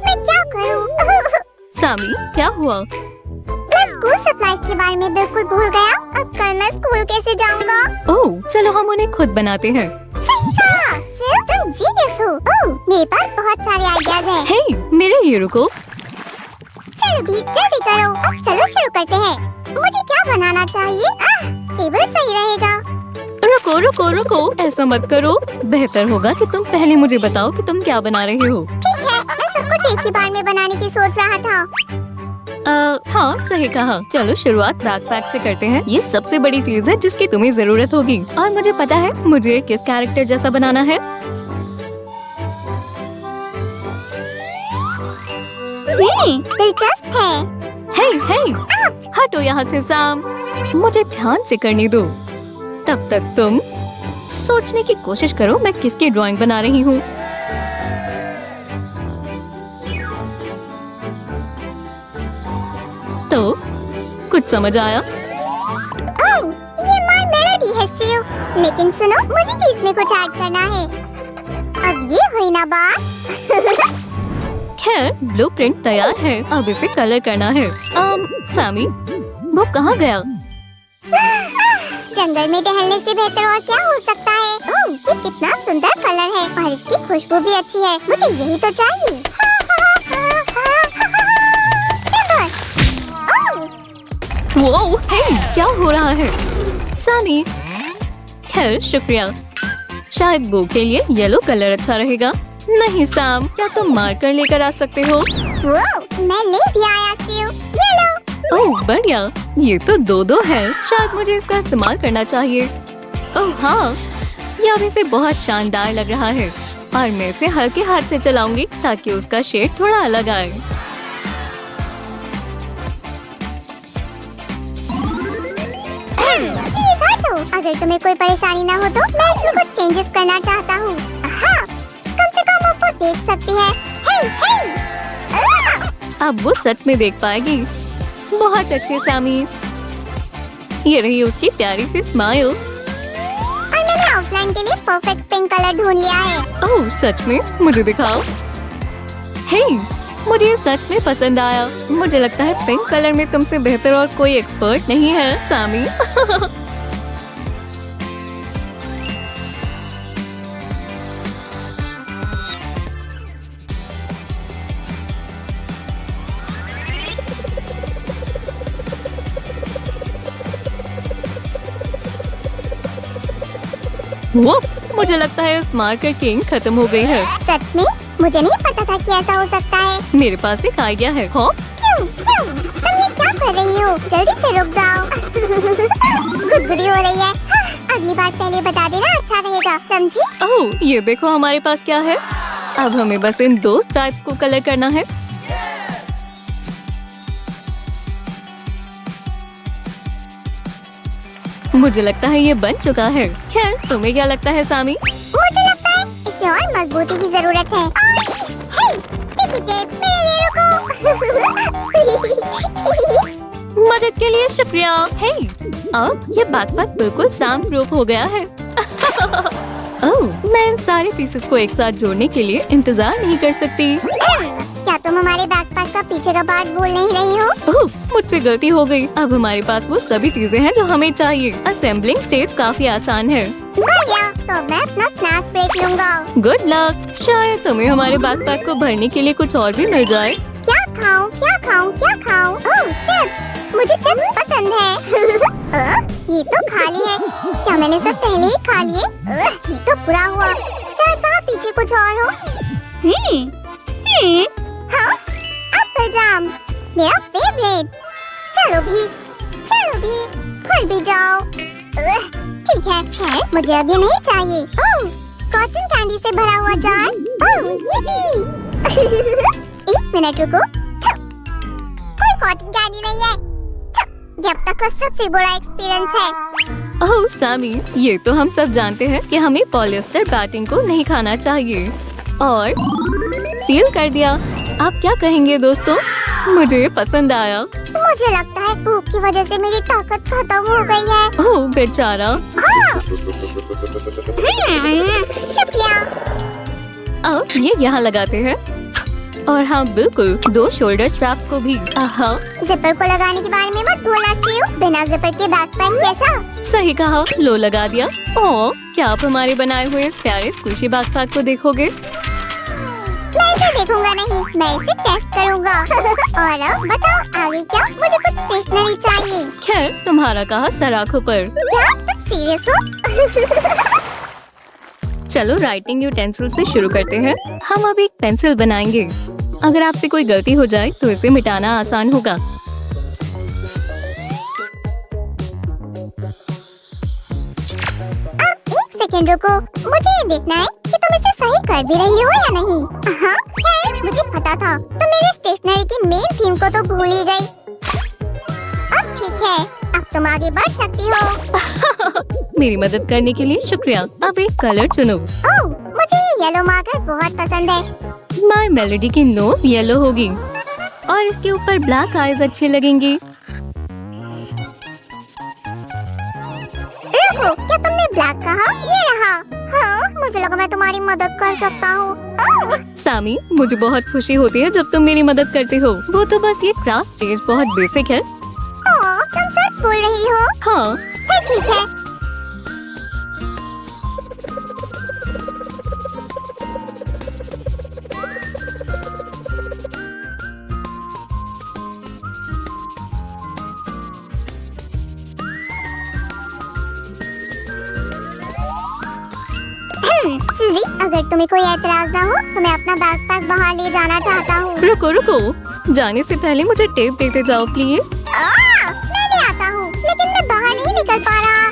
मैं क्या करूं? सामी, क्या हुआ? मैं स्कूल सप्लाईज के बारे में बिल्कुल भूल गया। अब कल मैं स्कूल कैसे जाऊंगा? ओह, चलो हम उन्हें खुद बनाते हैं। सही कहा, सिर्फ तुम जीनियस हो। ओह, मेरे पास बहुत सारे आइडियाज हैं। हे, मेरे लिए रुको। चलो भी जल्दी करो। अब चलो शुरू करते हैं। मुझे क्या बनाना चाहिए? टेबल सही रहेगा। रुको रुको रुको, ऐसा मत करो। बेहतर होगा कि तुम पहले मुझे बताओ कि तुम क्या बना रहे हो। ठीक है, मैं सब कुछ एक ही बार में बनाने की सोच रहा था। हाँ, सही कहा। चलो शुरुआत बैकपैक से करते हैं। ये सबसे बड़ी चीज है जिसकी तुम्हें जरूरत होगी। और मुझे पता है मुझे किस कैरेक्टर जैसा बनाना है। दिलचस्प है। हे, हटो यहाँ से सैम। मुझे ध्यान से करने दो। तब तक तुम सोचने की कोशिश करो मैं किसकी ड्राइंग बना रही हूँ। तो कुछ समझ आया? ओह, ये माय मेलोडी है सियो। लेकिन सुनो, मुझे भी इसमें कुछ ऐड करना है। अब ये हुई ना बात। खैर, ब्लूप्रिंट तैयार है। अब इसे कलर करना है। सामी, वो कहाँ गया? जंगल में टहलने से बेहतर और क्या हो सकता है? ओह, ये कितना सुंदर कलर है और इसकी खुशबू भी अच्छी है। मुझे यही तो चाहिए। वो, हे, क्या हो रहा है? सानी, खैर शुक्रिया। शायद वो के लिए येलो कलर अच्छा रहेगा। नहीं सैम, क्या तुम मार्कर लेकर आ सकते हो? वो, मैं ले भी आया सियो। ये लो। ओह बढ़िया, ये तो दो है। शायद मुझे इसका इस्तेमाल करना चाहिए। ओह हाँ, ये अभी से बहुत शानदार लग रहा है। और मैं इसे हल्के हाथ से चलाऊंगी ताकि उसका शेड थोड़ा अलग आए। प्लीज हटो। अगर तुम्हें कोई परेशानी ना हो तो मैं इसमें कुछ चेंजेस करना चाहता हूँ। हाँ, कम से कम आप वो देख सकती है। हे, अब वो सच में देख पाएगी। बहुत अच्छे सामी। ये रही उसकी प्यारी सी स्माइल। और मैंने आउटलाइन के लिए परफेक्ट पिंक कलर ढूंढ लिया है। ओह सच में? मुझे दिखाओ। हे, मुझे ये सच में पसंद आया। मुझे लगता है पिंक कलर में तुमसे बेहतर और कोई एक्सपर्ट नहीं है सामी। वुप्स, मुझे लगता है इस मार्कर की इंक खत्म हो गई है। सच में? मुझे नहीं पता था कि ऐसा हो सकता है। मेरे पास एक आइडिया है। हाँ? क्यों? तुम ये क्या कर रही हो? जल्दी से रुक जाओ। गुदगुदी हो रही है। अगली बार पहले बता देना, अच्छा रहेगा, समझी? ओह, ये देखो हमारे पास क्या है। अब हमें बस इन दो स्ट्राइप्स को कलर करना है। मुझे लगता है ये बन चुका है। खैर, तुम्हें क्या लगता है सामी? मुझे लगता है इसे और मजबूती की जरूरत है। हे, स्टिकी टेप, मेरे लिए रुको। मदद के लिए शुक्रिया। हे, अब ये बैकपैक बिल्कुल साउंड प्रूफ हो गया है। ओह, मैं इन सारे पीसेस को एक साथ जोड़ने के लिए इंतजार नहीं कर सकती। क्या तुम हमारे बैकपैक का पीछे का पार्ट भूल नहीं रही हो? ओह, मुझसे गलती हो गई। अब हमारे पास वो सभी चीजें हैं जो हमें चाहिए। असेंबलिंग स्टेज काफी आसान है। बढ़िया, तो मैं अपना स्नैक ब्रेक लूंगा। Good luck. शायद तुम्हें हमारे बैकपैक को भरने के लिए कुछ और भी मिल जाए। क्या खाऊं? ओह, चिप्स। मुझे चिप्स पसंद है। ये तो खाली है। क्या मैंने सब पहले ही खा लिए? ये तो बुरा हुआ। शायद वहाँ पीछे कुछ और हो। हाँ, एप्पल जाम, मेरा फेवरेट। चलो भी, खुल भी जाओ। ठीक है, खैर मुझे अब ये नहीं चाहिए। ओह, कॉटन कैंडी से भरा हुआ जार। ओह, ये भी। एक मिनट रुको। कोई कॉटन कैंडी नहीं है। ये अब तक का सबसे बड़ा एक्सपीरियंस है। ओह सामी, ये तो हम सब जानते हैं कि हमें पॉलिएस्टर बैटिंग को नहीं खाना चाहिए। और सील कर दिया। आप क्या कहेंगे दोस्तों? मुझे पसंद आया। मुझे लगता है भूख की वजह से मेरी ताकत खत्म हो गई है। ओह बेचारा। हाँ। शुक्रिया। अब ये यहाँ लगाते हैं। और हाँ बिल्कुल 2 शोल्डर स्ट्रैप्स को भी। हाँ जिपर को लगाने के बारे में मत भूलना सीयू, बिना जिपर के बैकपैक कैसा? सही कहा, लो लगा दिया। ओह, क्या आप हमारे बनाए हुए इस प्यारे स्क्विशी बैकपैक को देखोगे? मैं इसे देखूंगा नहीं, मैं इसे टेस्ट करूंगा। और अब बताओ आगे क्या? मुझे कुछ स्टेशनरी चाहिए। खैर तुम्हारा कहा सर आँखों पर। क्या तुम सीरियस हो? चलो राइटिंग यूटेंसिल से शुरू करते हैं। हम अब एक पेंसिल बनाएंगे। अगर आपसे कोई गलती हो जाए तो इसे मिटाना आसान होगा। सेकंड रुको, मुझे ये देखना है कि तुम इसे सही कर भी रही हो या नहीं। हाँ, खैर मुझे पता था, तुम मेरी स्टेशनरी की मेन थीम को तो भूल ही गई। अब ठीक है, अब तुम आगे बढ़ सकती हो। मेरी मदद करने के लिए शुक्रिया। अब एक कलर चुनो। ओह, मुझे ये येलो मार्कर बहुत पसंद है। माय मेलोडी की नोज येलो होगी और इसके ऊपर ब्लैक आईज अच्छे लगेंगे। रुको, क्या तुमने ब्लैक कहा? ये रहा। हाँ, मुझे लगा मैं तुम्हारी मदद कर सकता हूँ। सामी, मुझे बहुत खुशी होती है जब तुम मेरी मदद करते हो। वो तो बस ये क्राफ्ट स्टेज बहुत बेसिक है। तुम सच बोल रही हो? हाँ फिर ठीक है। सुजी, अगर तुम्हें कोई एतराज ना हो तो मैं अपना बैकपैक बाहर ले जाना चाहता हूँ। रुको रुको, जाने से पहले मुझे टेप देते जाओ प्लीज। मैं ले आता हूँ, लेकिन मैं बाहर नहीं निकल पा रहा।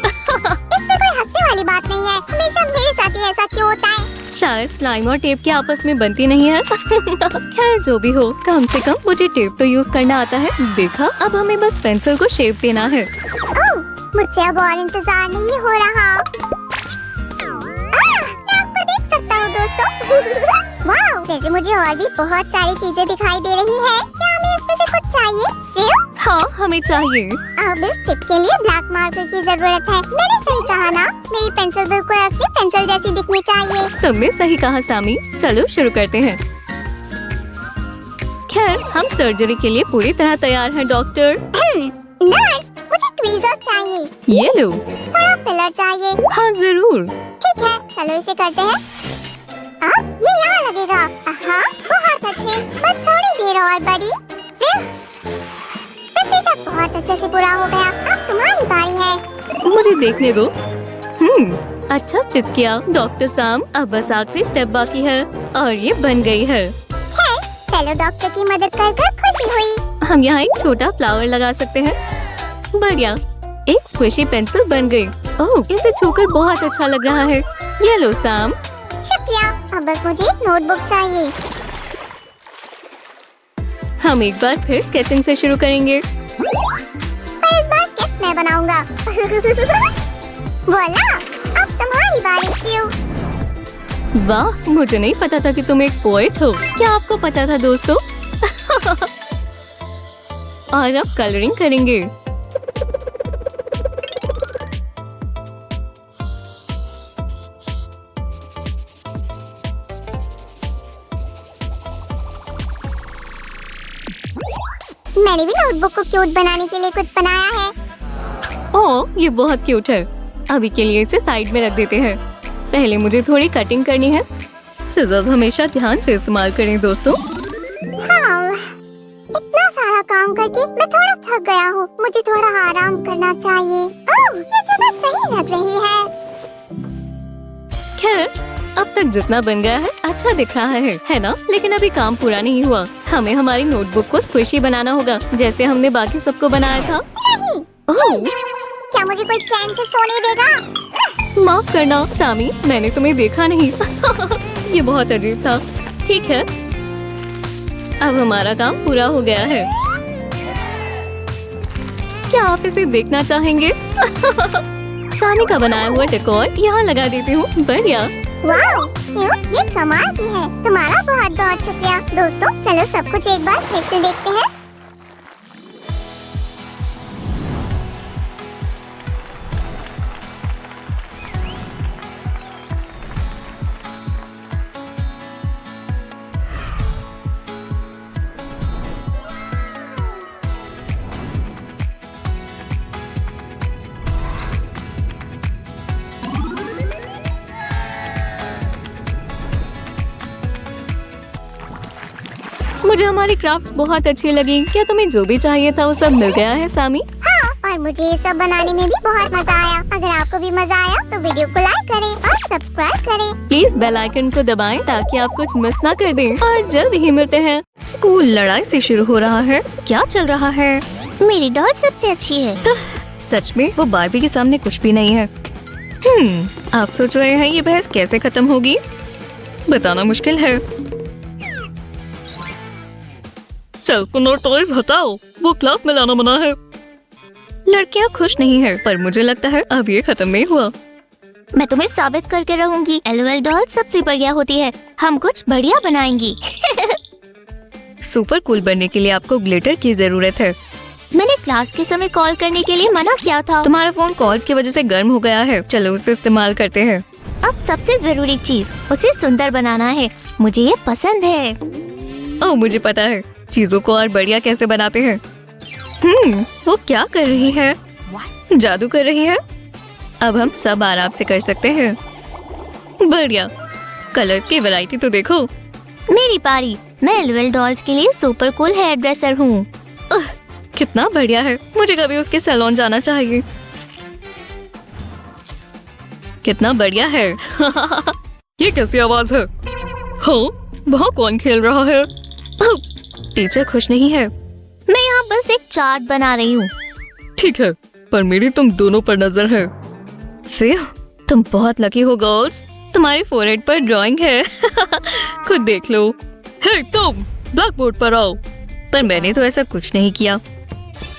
इसमें कोई हंसने वाली बात नहीं है, हमेशा मेरे साथ ही ऐसा क्यों होता है? शायद स्लाइम और टेप के आपस में बनती नहीं है। खैर जो भी हो, कम से कम मुझे टेप तो यूज करना आता है। देखा, अब हमें बस पेंसिल को शेप देना है। ओह, मुझसे अब और इंतजार नहीं हो रहा। मैं आपको देख सकता हूँ दोस्तों। वाह, जैसे मुझे और भी बहुत सारी चीजें दिखाई दे रही है। क्या हमें इसमें से कुछ चाहिए? सेब? हाँ हमें चाहिए। अब इस टिप के लिए ब्लैक मार्कर की जरूरत है। मैंने सही कहा ना? मेरी पेंसिल बिल्कुल असली पेंसिल जैसी दिखनी चाहिए। तुमने सही कहा सामी। चलो शुरू करते हैं। खैर हम सर्जरी के लिए पूरी तरह तैयार हैं डॉक्टर। नर्स, मुझे ट्वीजर्स चाहिए। ये लो। थोड़ा फिलर चाहिए। हाँ जरूर। ठीक है, चलो इसे करते हैं। अब ये यहाँ लगेगा। हाँ, बहुत अच्छे। बस थोड़ी देर और बड़ी। वैसे जब बहुत अच्छे से पूरा हो गया, अब तुम्हारी बारी है। मुझे देखने दो। अच्छा स्टिच किया डॉक्टर साम। अब बस आखिरी स्टेप बाकी है और ये बन गई है। खैर, चलो डॉक्टर की मदद कर खुशी हुई। हम यहाँ एक छोटा फ्लावर लगा सकते हैं। बढ़िया, एक स्क्विशी पेंसिल बन गई। ओह, इसे छूकर बहुत अच्छा लग रहा है। ये लो साम। शुक्रिया। अब बस मुझे एक नोटबुक चाहिए। हम एक बार फिर स्केचिंग से शुरू करेंगे। पर इस बार स्केच मैं बनाऊंगा। वोला, अब तुम्हारी बारी सीयू। वाह, मुझे नहीं पता था कि तुम एक पोएट हो। क्या आपको पता था दोस्तों? और अब कलरिंग करेंगे। मैंने भी नोटबुक को क्यूट बनाने के लिए कुछ बनाया है। ओह, ये बहुत क्यूट है। अभी के लिए इसे साइड में रख देते हैं। पहले मुझे थोड़ी कटिंग करनी है। सिजर्स हमेशा ध्यान से इस्तेमाल करें दोस्तों। हाँ, इतना सारा काम करके मैं थोड़ा थक गया हूँ। मुझे थोड़ा आराम करना चाहिए। ओह, ये जगह सही लग रही है। खैर, अब तक जितना बन गया है अच्छा दिख रहा है ना? लेकिन अभी काम पूरा नहीं हुआ। हमें हमारी नोटबुक को स्क्विशी बनाना होगा, जैसे हमने बाकी सबको बनाया था। नहीं। ओह, क्या मुझे कोई चैन से सोने देगा? माफ करना सामी, मैंने तुम्हें देखा नहीं। ये बहुत अजीब था। ठीक है, अब हमारा काम पूरा हो गया है। क्या आप इसे देखना चाहेंगे? सामी का बनाया हुआ डेकोर यहाँ लगा देती हूँ। बढ़िया। वाओ, ये कमाल की है। तुम्हारा बहुत बहुत शुक्रिया। दोस्तों, चलो सब कुछ एक बार फिर से देखते हैं। मुझे हमारी क्राफ्ट बहुत अच्छी लगी। क्या तुम्हें जो भी चाहिए था वो सब मिल गया है सामी? हाँ, और मुझे ये सब बनाने में भी बहुत मजा आया। अगर आपको भी मजा आया तो वीडियो को लाइक करें और सब्सक्राइब करें। प्लीज बेल आइकन को दबाएं ताकि आप कुछ मिस ना कर दें। और जल्द ही मिलते हैं। स्कूल लड़ाई से शुरू हो रहा है। क्या चल रहा है? मेरी डॉल सबसे अच्छी है। सच में वो बारबी के सामने कुछ भी नहीं है। आप सोच रहे हैं ये बहस कैसे खत्म होगी? बताना मुश्किल है। सेल फोन और टॉयज हटाओ, वो क्लास में लाना मना है। लड़कियां खुश नहीं है, पर मुझे लगता है अब ये खत्म नहीं हुआ। मैं तुम्हें साबित करके रहूंगी। LOL डॉल सबसे बढ़िया होती है। हम कुछ बढ़िया बनाएंगी। सुपर कूल बनने के लिए आपको ग्लिटर की जरूरत है। मैंने क्लास के समय कॉल करने के लिए मना किया था। तुम्हारा फोन कॉल्स की वजह से गर्म हो गया है। चलो उसे इस्तेमाल करते हैं। अब सबसे जरूरी चीज उसे सुंदर बनाना है। मुझे ये पसंद है। ओह मुझे पता है चीजों को और बढ़िया कैसे बनाते हैं। वो क्या कर रही है? जादू कर रही है। अब हम सब आराम से कर सकते हैं। बढ़िया, कलर्स की वैरायटी तो देखो। मेरी पारी। मैं LOL डॉल्स के लिए सुपर कूल हेयर ड्रेसर हूँ। कितना बढ़िया है। मुझे कभी उसके सैलून जाना चाहिए। कितना बढ़िया है। ये कैसी आवाज है? हाँ, वहाँ कौन खेल रहा है? टीचर खुश नहीं है। मैं यहाँ बस एक चार्ट बना रही हूँ। ठीक है, पर मेरी तुम दोनों पर नजर है। फिर तुम बहुत लकी हो गर्ल्स। तुम्हारे फोरहेड पर ड्राइंग है। खुद देख लो। हे तुम, ब्लैक बोर्ड पर आओ। पर मैंने तो ऐसा कुछ नहीं किया।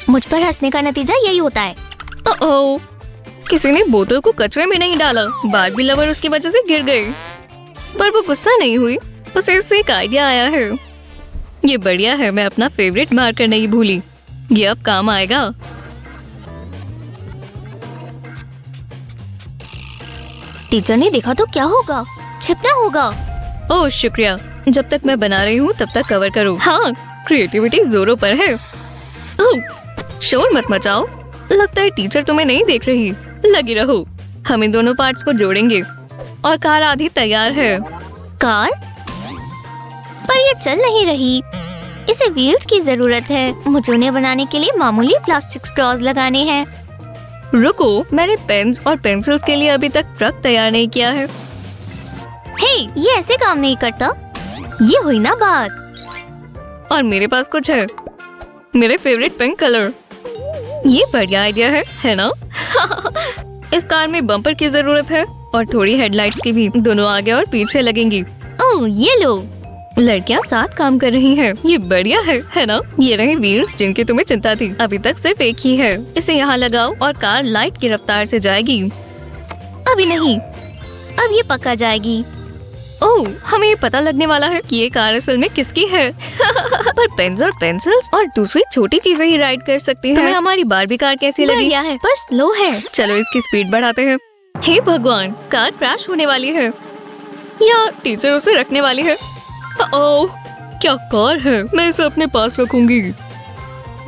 मुझ पर हंसने का नतीजा यही होता है। ओह, किसी ने बोतल को कचरे में नहीं डाला। बारबी लवर उसकी वजह से गिर गई, पर वो गुस्सा नहीं हुई। उसे इससे एक आइडिया आया है। ये बढ़िया है। मैं अपना फेवरेट मार्कर नहीं भूली। ये अब काम आएगा। टीचर ने देखा तो क्या होगा? छिपना होगा। ओह शुक्रिया। जब तक मैं बना रही हूँ तब तक कवर करो। हाँ, क्रिएटिविटी जोरों पर है। उप्स, शोर मत मचाओ। लगता है टीचर तुम्हें नहीं देख रही। लगी रहो, हम इन दोनों पार्ट्स को जोड़ेंगे और कार आधी तैयार है। कार? पर ये चल नहीं रही। इसे व्हील्स की जरूरत है। मुझे उन्हें बनाने के लिए मामूली प्लास्टिक स्ट्रॉज लगाने हैं। रुको, मैंने पेन्स और पेंसिल्स के लिए अभी तक ट्रक तैयार नहीं किया है। हे, ये ऐसे काम नहीं करता। ये हुई ना बात। और मेरे पास कुछ है। मेरे फेवरेट पिंक कलर। ये बढ़िया आइडिया है ना? इस कार में बम्पर की जरूरत है और थोड़ी हेडलाइट्स की भी। दोनों आगे और पीछे लगेंगी। ओह, ये लो। लड़कियां साथ काम कर रही हैं। ये बढ़िया है ना? ये रहे व्हील्स जिनकी तुम्हें चिंता थी। अभी तक सिर्फ एक ही है। इसे यहाँ लगाओ और कार लाइट की रफ्तार से जाएगी। अभी नहीं, अब ये पक्का जाएगी। ओह, हमें ये पता लगने वाला है कि ये कार असल में किसकी है। पर पेन्स और पेंसिल्स और दूसरी छोटी चीजें ही राइड कर सकती हैं। तुम्हें हमारी बारबी कार कैसी लगी? बढ़िया है, पर स्लो है। चलो इसकी स्पीड बढ़ाते हैं। हे भगवान, कार क्रैश होने वाली है या टीचर उसे रखने वाली है। ओह, क्या कार है। मैं इसे अपने पास रखूंगी।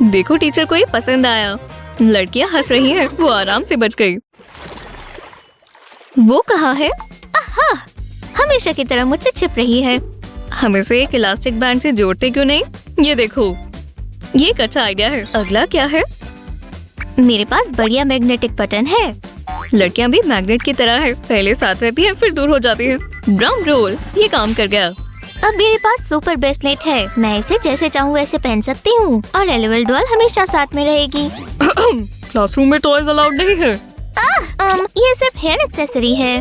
देखो, टीचर को ये पसंद आया। लड़कियां हंस रही हैं। वो आराम से बच गई। वो कहाँ है? आहा, हमेशा की तरह मुझसे छिप रही है। हम इसे एक इलास्टिक बैंड से जोड़ते क्यों नहीं? ये देखो, ये एक अच्छा आइडिया है। अगला क्या है? मेरे पास बढ़िया मैग्नेटिक बटन है। लड़कियां भी मैग्नेट की तरह है। पहले साथ रहती हैं, फिर दूर हो जाती हैं। ड्रम रोल, ये काम कर गया। अब मेरे पास सुपर ब्रेसलेट है। मैं इसे जैसे चाहूँ वैसे पहन सकती हूँ और LOL डॉल हमेशा साथ में रहेगी। क्लासरूम में टॉयज अलाउड नहीं है। ये सिर्फ हेयर एक्सेसरी है।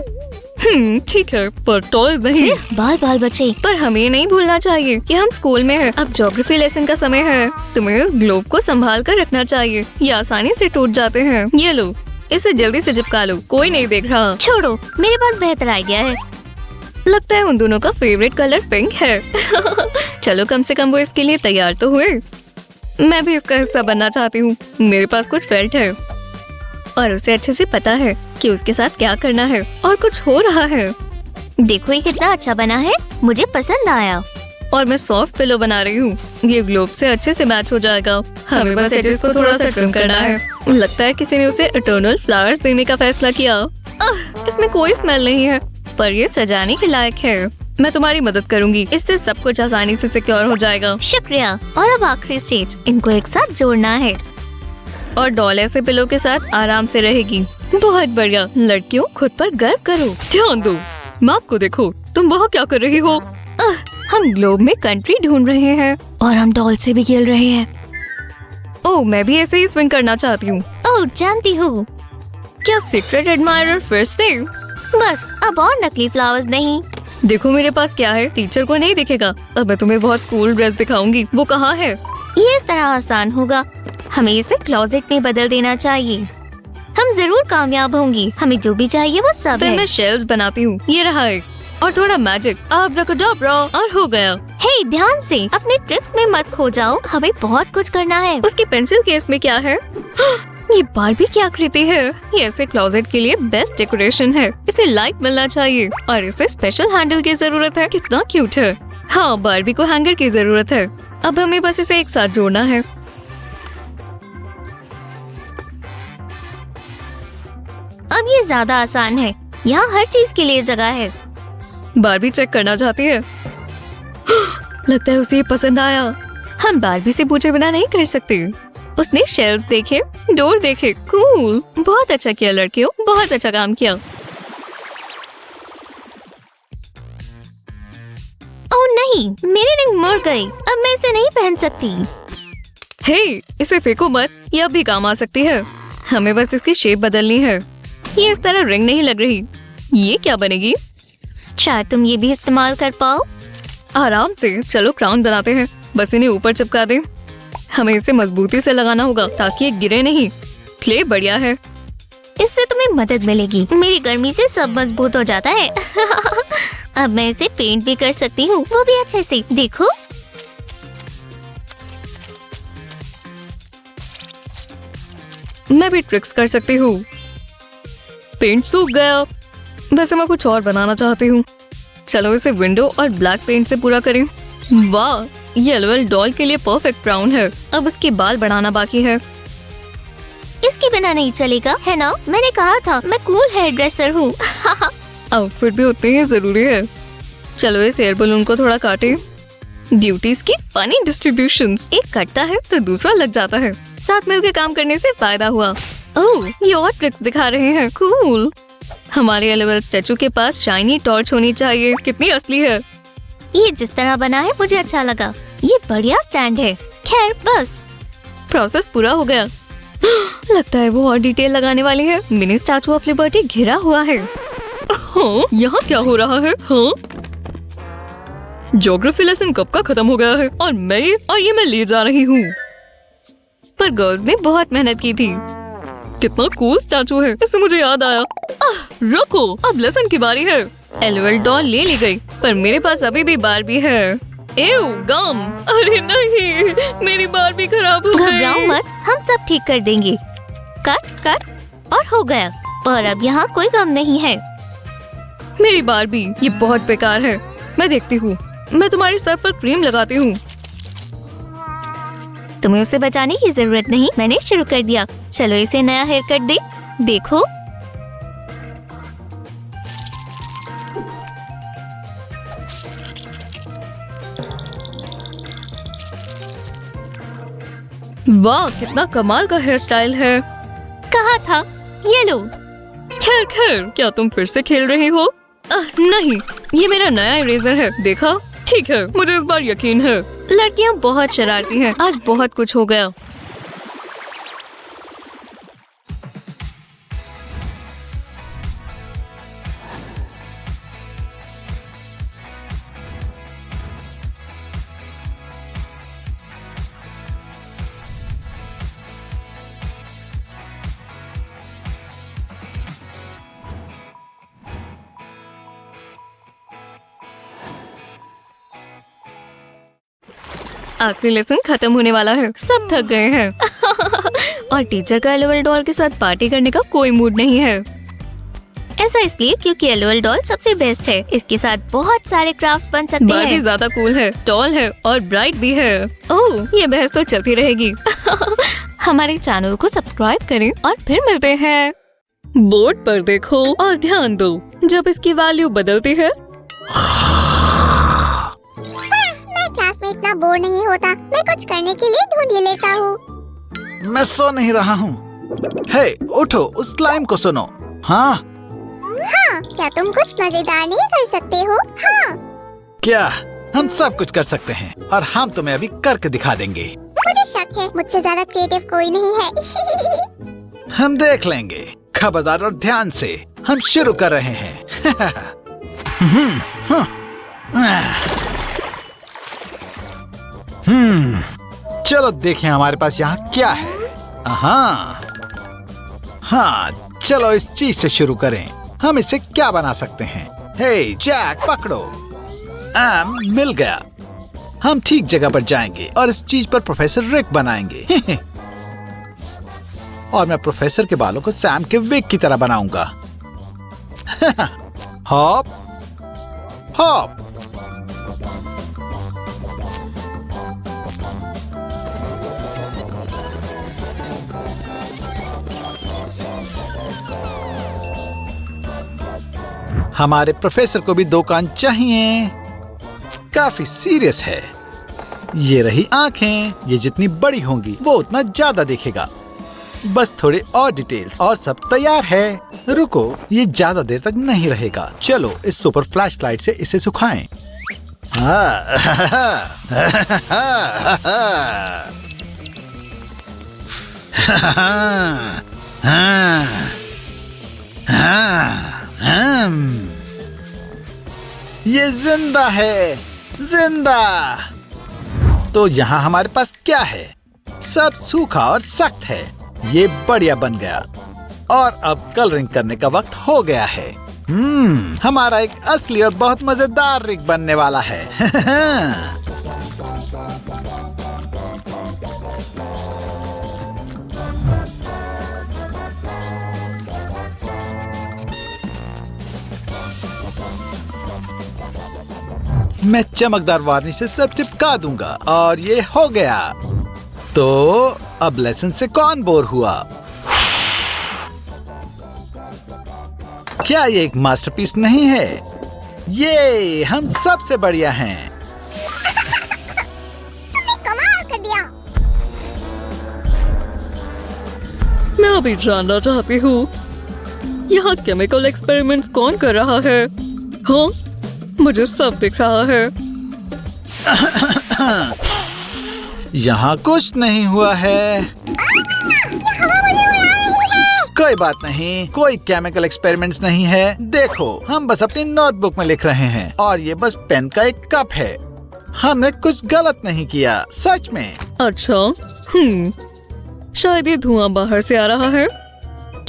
ठीक है, पर टॉयज नहीं। बाल बाल बचे। पर हमें नहीं भूलना चाहिए कि हम स्कूल में हैं। अब ज्योग्राफी लेसन का समय है। तुम्हें इस ग्लोब को संभाल कर रखना चाहिए। ये आसानी से टूट जाते हैं। ये लो, इसे जल्दी से चिपका लो। कोई नहीं देख रहा। छोड़ो, मेरे पास बेहतर आइडिया है। लगता है उन दोनों का फेवरेट कलर पिंक है। चलो, कम से कम वो इसके लिए तैयार तो हुए। मैं भी इसका हिस्सा बनना चाहती हूँ। मेरे पास कुछ फेल्ट है और उसे अच्छे से पता है कि उसके साथ क्या करना है और कुछ हो रहा है। देखो ये कितना अच्छा बना है। मुझे पसंद आया। और मैं सॉफ्ट पिलो बना रही हूँ। ये ग्लोब से अच्छे से मैच हो जाएगा। हमें बस एजेस को थोड़ा सा ट्रिम करना है। लगता है किसी ने उसे इटर्नल फ्लावर्स देने का फैसला किया। इसमें कोई स्मेल नहीं है, पर ये सजाने के लायक है। मैं तुम्हारी मदद करूंगी, इससे सब कुछ आसानी से सिक्योर हो जाएगा। शुक्रिया। और अब आखिरी स्टेज, इनको एक साथ जोड़ना है। और डॉल ऐसे पिलो के साथ आराम से रहेगी। बहुत बढ़िया। लड़कियों, खुद पर गर्व करो। ध्यान दो, मैप को देखो। तुम वहाँ क्या कर रही हो? हम ग्लोब में कंट्री ढूंढ रहे हैं और हम डॉल से भी खेल रहे हैं। ओह, मैं भी ऐसे ही स्विंग करना चाहती हूँ। ओह, जानती हूँ। क्या सीक्रेट एडमायरर फिर से? बस अब और नकली फ्लावर्स नहीं। देखो मेरे पास क्या है, टीचर को नहीं दिखेगा। अब मैं तुम्हें बहुत कूल ड्रेस दिखाऊंगी। वो कहाँ है? ये इस तरह आसान होगा। हमें इसे क्लोजेट में बदल देना चाहिए। हम जरूर कामयाब होंगी। हमें जो भी चाहिए वो सब फिर है। मैं शेल्स बनाती हूँ। ये रहा है। और थोड़ा मैजिक, अब्राकडाब्रा, और हो गया। हे, ध्यान से, अपने ट्रिक्स में मत खो जाओ। हमें बहुत कुछ करना है। उसकी पेंसिल केस में क्या है? ये बारबी की आकृति है। ये ऐसे क्लोजेट के लिए बेस्ट डेकोरेशन है। इसे लाइट मिलना चाहिए और इसे स्पेशल हैंडल की जरूरत है। कितना क्यूट है। हाँ, बारबी को हैंगर की जरूरत है। अब हमें बस इसे एक साथ जोड़ना है। अब ये ज्यादा आसान है। यहाँ हर चीज के लिए जगह है। बारबी चेक करना चाहती है। लगता है उसे ये पसंद आया। हम बारबी से पूछे बिना नहीं कर सकते। उसने शेल्व्स देखे, डोर देखे। कूल। बहुत अच्छा किया लड़कियों, बहुत अच्छा काम किया। ओह नहीं, मेरी रिंग मुड़ गई। अब मैं इसे नहीं पहन सकती। हे, इसे फेंको मत, ये अब भी काम आ सकती है। हमें बस इसकी शेप बदलनी है। ये इस तरह रिंग नहीं लग रही। ये क्या बनेगी? शायद तुम ये भी इस्तेमाल कर पाओ। आराम से। चलो क्राउन बनाते हैं। बस इन्हें ऊपर चिपका दें। हमें इसे मजबूती से लगाना होगा ताकि ये गिरे नहीं। क्ले बढ़िया है। इससे तुम्हें मदद मिलेगी। मेरी गर्मी से सब मजबूत हो जाता है। अब मैं इसे पेंट भी कर सकती हूँ, वो भी अच्छे से। देखो, मैं भी ट्रिक्स कर सकती हूँ। पेंट सूख गया। वैसे मैं कुछ और बनाना चाहती हूँ। चलो इसे विंडो और ब्लैक पेंट से पूरा करें। वाह, ये एलओएल डॉल के लिए परफेक्ट ब्राउन है। अब उसके बाल बढ़ाना बाकी है। इसके बिना नहीं चलेगा, है ना? मैंने कहा था मैं कूल हेयर ड्रेसर हूँ। आउटफिट भी उतनी ही जरूरी है। चलो इस एयर बलून को थोड़ा काटे। ड्यूटीज की फनी डिस्ट्रीब्यूशंस। एक कटता है तो दूसरा लग जाता है। साथ मिलकर काम करने से फायदा हुआ। ओह, ये और ट्रिक्स दिखा रहे हैं। कूल। हमारे एलओएल स्टैचू के पास शाइनी टॉर्च होनी चाहिए। कितनी असली है। ये जिस तरह बना है मुझे अच्छा लगा। ये बढ़िया स्टैंड है। खैर, बस प्रोसेस पूरा हो गया। लगता है वो और डिटेल लगाने वाली है। मिनी स्टैचू ऑफ लिबर्टी घिरा हुआ है। हाँ, यहाँ क्या हो रहा है? हाँ, ज्योग्राफी लेसन कब का खत्म हो गया है और मैं ले जा रही हूँ। पर गर्ल्स ने बहुत मेहनत की थी। कितना कूल स्टैचू है। इससे मुझे याद आया। रुको, अब लेसन की बारी है। एलओएल डॉल ले ली गई, पर मेरे पास अभी भी बारबी है। एव, गम। अरे नहीं, मेरी बारबी खराब हो गई। घबराओ मत, हम सब ठीक कर देंगे। कट कट, और हो गया। और अब यहाँ कोई गम नहीं है। मेरी बारबी, ये बहुत बेकार है। मैं देखती हूँ। मैं तुम्हारे सर पर क्रीम लगाती हूँ। तुम्हें उसे बचाने की जरूरत नहीं, मैंने शुरू कर दिया। चलो इसे नया हेयर कट दे। देखो, वाह, कितना कमाल का हेयर स्टाइल है। कहा था। ये लो। खैर खैर, क्या तुम फिर से खेल रही हो? नहीं, ये मेरा नया इरेजर है। देखा? ठीक है, मुझे इस बार यकीन है। लड़कियाँ बहुत शरारती हैं। आज बहुत कुछ हो गया। आखिरी लेसन खत्म होने वाला है। सब थक गए हैं। और टीचर का एलओएल डॉल के साथ पार्टी करने का कोई मूड नहीं है। ऐसा इसलिए क्योंकि एलओएल डॉल सबसे बेस्ट है। इसके साथ बहुत सारे क्राफ्ट बन सकते बारबी हैं। ज्यादा कूल है, टॉल है और ब्राइट भी है। ओह, ये बहस तो चलती रहेगी। हमारे चैनल को सब्सक्राइब करें और फिर मिलते हैं। बोर्ड पर देखो और ध्यान दो। जब इसकी वैल्यू बदलती है बोर नहीं होता। मैं कुछ करने के लिए ढूंढ ही लेता हूँ। मैं सो नहीं रहा हूँ। हे, उठो, उस स्लाइम को सुनो। हाँ हाँ, क्या तुम कुछ मजेदार नहीं कर सकते हो? हाँ, क्या? हम सब कुछ कर सकते हैं और हम तुम्हें अभी करके दिखा देंगे। मुझे शक है मुझसे ज्यादा क्रिएटिव कोई नहीं है। हम देख लेंगे। खबरदार और ध्यान से, हम शुरू कर रहे हैं। चलो देखें हमारे पास यहाँ क्या है। हाँ, चलो इस चीज से शुरू करें। हम इससे क्या बना सकते हैं? हे जैक, पकड़ो। मिल गया। हम ठीक जगह पर जाएंगे और इस चीज पर प्रोफेसर रिक बनाएंगे। और मैं प्रोफेसर के बालों को सैम के विग की तरह बनाऊंगा। Hop hop. हमारे प्रोफेसर को भी 2 कान चाहिए। काफी सीरियस है। ये रही आंखें। ये जितनी बड़ी होंगी वो उतना ज्यादा दिखेगा। बस थोड़े और डिटेल्स और सब तैयार है। रुको, ये ज्यादा देर तक नहीं रहेगा। चलो इस सुपर फ्लैशलाइट से इसे सुखाएं। ये जिंदा है, जिंदा। तो यहाँ हमारे पास क्या है? सब सूखा और सख्त है। ये बढ़िया बन गया और अब कलरिंग करने का वक्त हो गया है। हमारा एक असली और बहुत मजेदार रिग बनने वाला है। मैं चमकदार वार्निश से सब चिपका दूंगा और ये हो गया। तो अब लेसन से कौन बोर हुआ? क्या ये एक मास्टरपीस नहीं है? ये हम सबसे बढ़िया हैं। तुमने कमाल कर दिया। मैं अभी जानना चाहती हूँ, यहाँ केमिकल एक्सपेरिमेंट्स कौन कर रहा है? हाँ, मुझे सब दिख रहा है। यहाँ कुछ नहीं हुआ है। कोई बात नहीं, कोई केमिकल एक्सपेरिमेंट्स नहीं है। देखो, हम बस अपनी नोटबुक में लिख रहे हैं और ये बस पेन का एक कप है। हमने कुछ गलत नहीं किया, सच में। अच्छा, शायद ये धुआं बाहर से आ रहा है।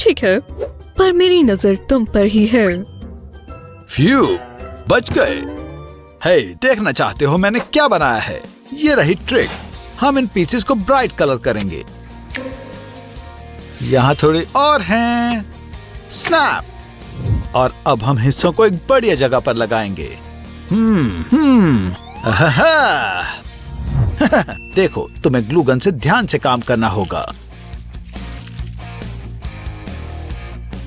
ठीक है, पर मेरी नजर तुम पर ही है। फ्यू, बच गए। हे, देखना चाहते हो मैंने क्या बनाया है? ये रही ट्रिक। हम इन पीसेस को ब्राइट कलर करेंगे। यहाँ थोड़े और हैं। स्नैप। और अब हम हिस्सों को एक बढ़िया जगह पर लगाएंगे। देखो, तुम्हें ग्लू गन से ध्यान से काम करना होगा।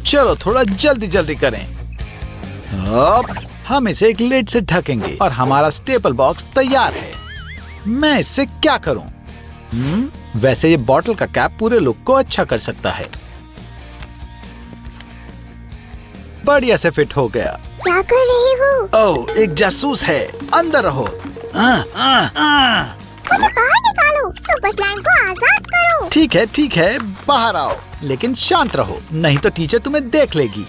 चलो थोड़ा जल्दी जल्दी करें। अब हम इसे एक लिड से ढकेंगे और हमारा स्टेपल बॉक्स तैयार है। मैं इससे क्या करूं? वैसे ये बॉटल का कैप पूरे लुक को अच्छा कर सकता है। बढ़िया से फिट हो गया। क्या कर रही हो? ओह, एक जासूस है। अंदर रहो। मुझे बाहर निकालो। सुपर स्लाइम को आजाद करो। ठीक है, बाहर आओ, लेकिन शांत रहो, नहीं तो टीचर तुम्हें देख लेगी।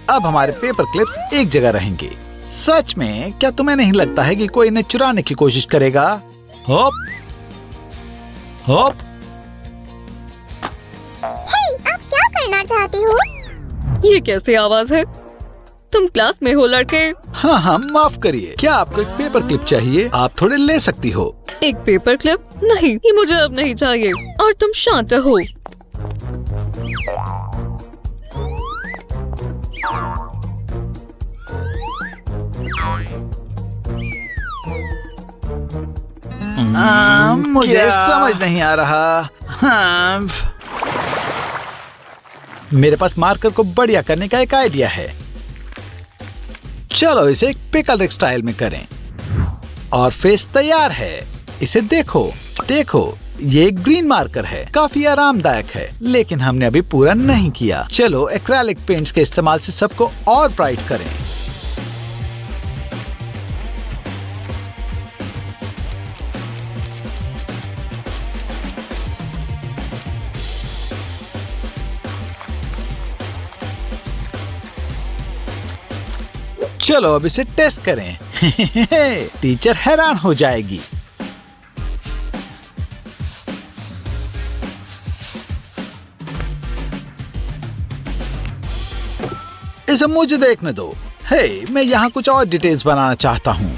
अब हमारे पेपर क्लिप्स एक जगह रहेंगे। सच में, क्या तुम्हें नहीं लगता है कि कोई इन्हें चुराने की कोशिश करेगा? Hope hope. हे, आप क्या करना चाहती हो? ये कैसी आवाज है? तुम क्लास में हो लड़के? हाँ, माफ करिए। क्या आपको एक पेपर क्लिप चाहिए? आप थोड़े ले सकती हो। एक पेपर क्लिप? नहीं, ये मुझे अब नहीं चाहिए। और तुम शांत रहो। मुझे समझ नहीं आ रहा। मेरे पास मार्कर को बढ़िया करने का एक आइडिया है। चलो इसे एक पिकल रिग स्टाइल में करें। और फेस तैयार है। इसे देखो, देखो, ये एक ग्रीन मार्कर है, काफी आरामदायक है, लेकिन हमने अभी पूरा नहीं किया। चलो एक्रेलिक पेंट्स के इस्तेमाल से सबको और ब्राइट करें। चलो अब इसे टेस्ट करें। टीचर हैरान हो जाएगी। इसे मुझे देखने दो। हे, मैं यहाँ कुछ और डिटेल्स बनाना चाहता हूँ।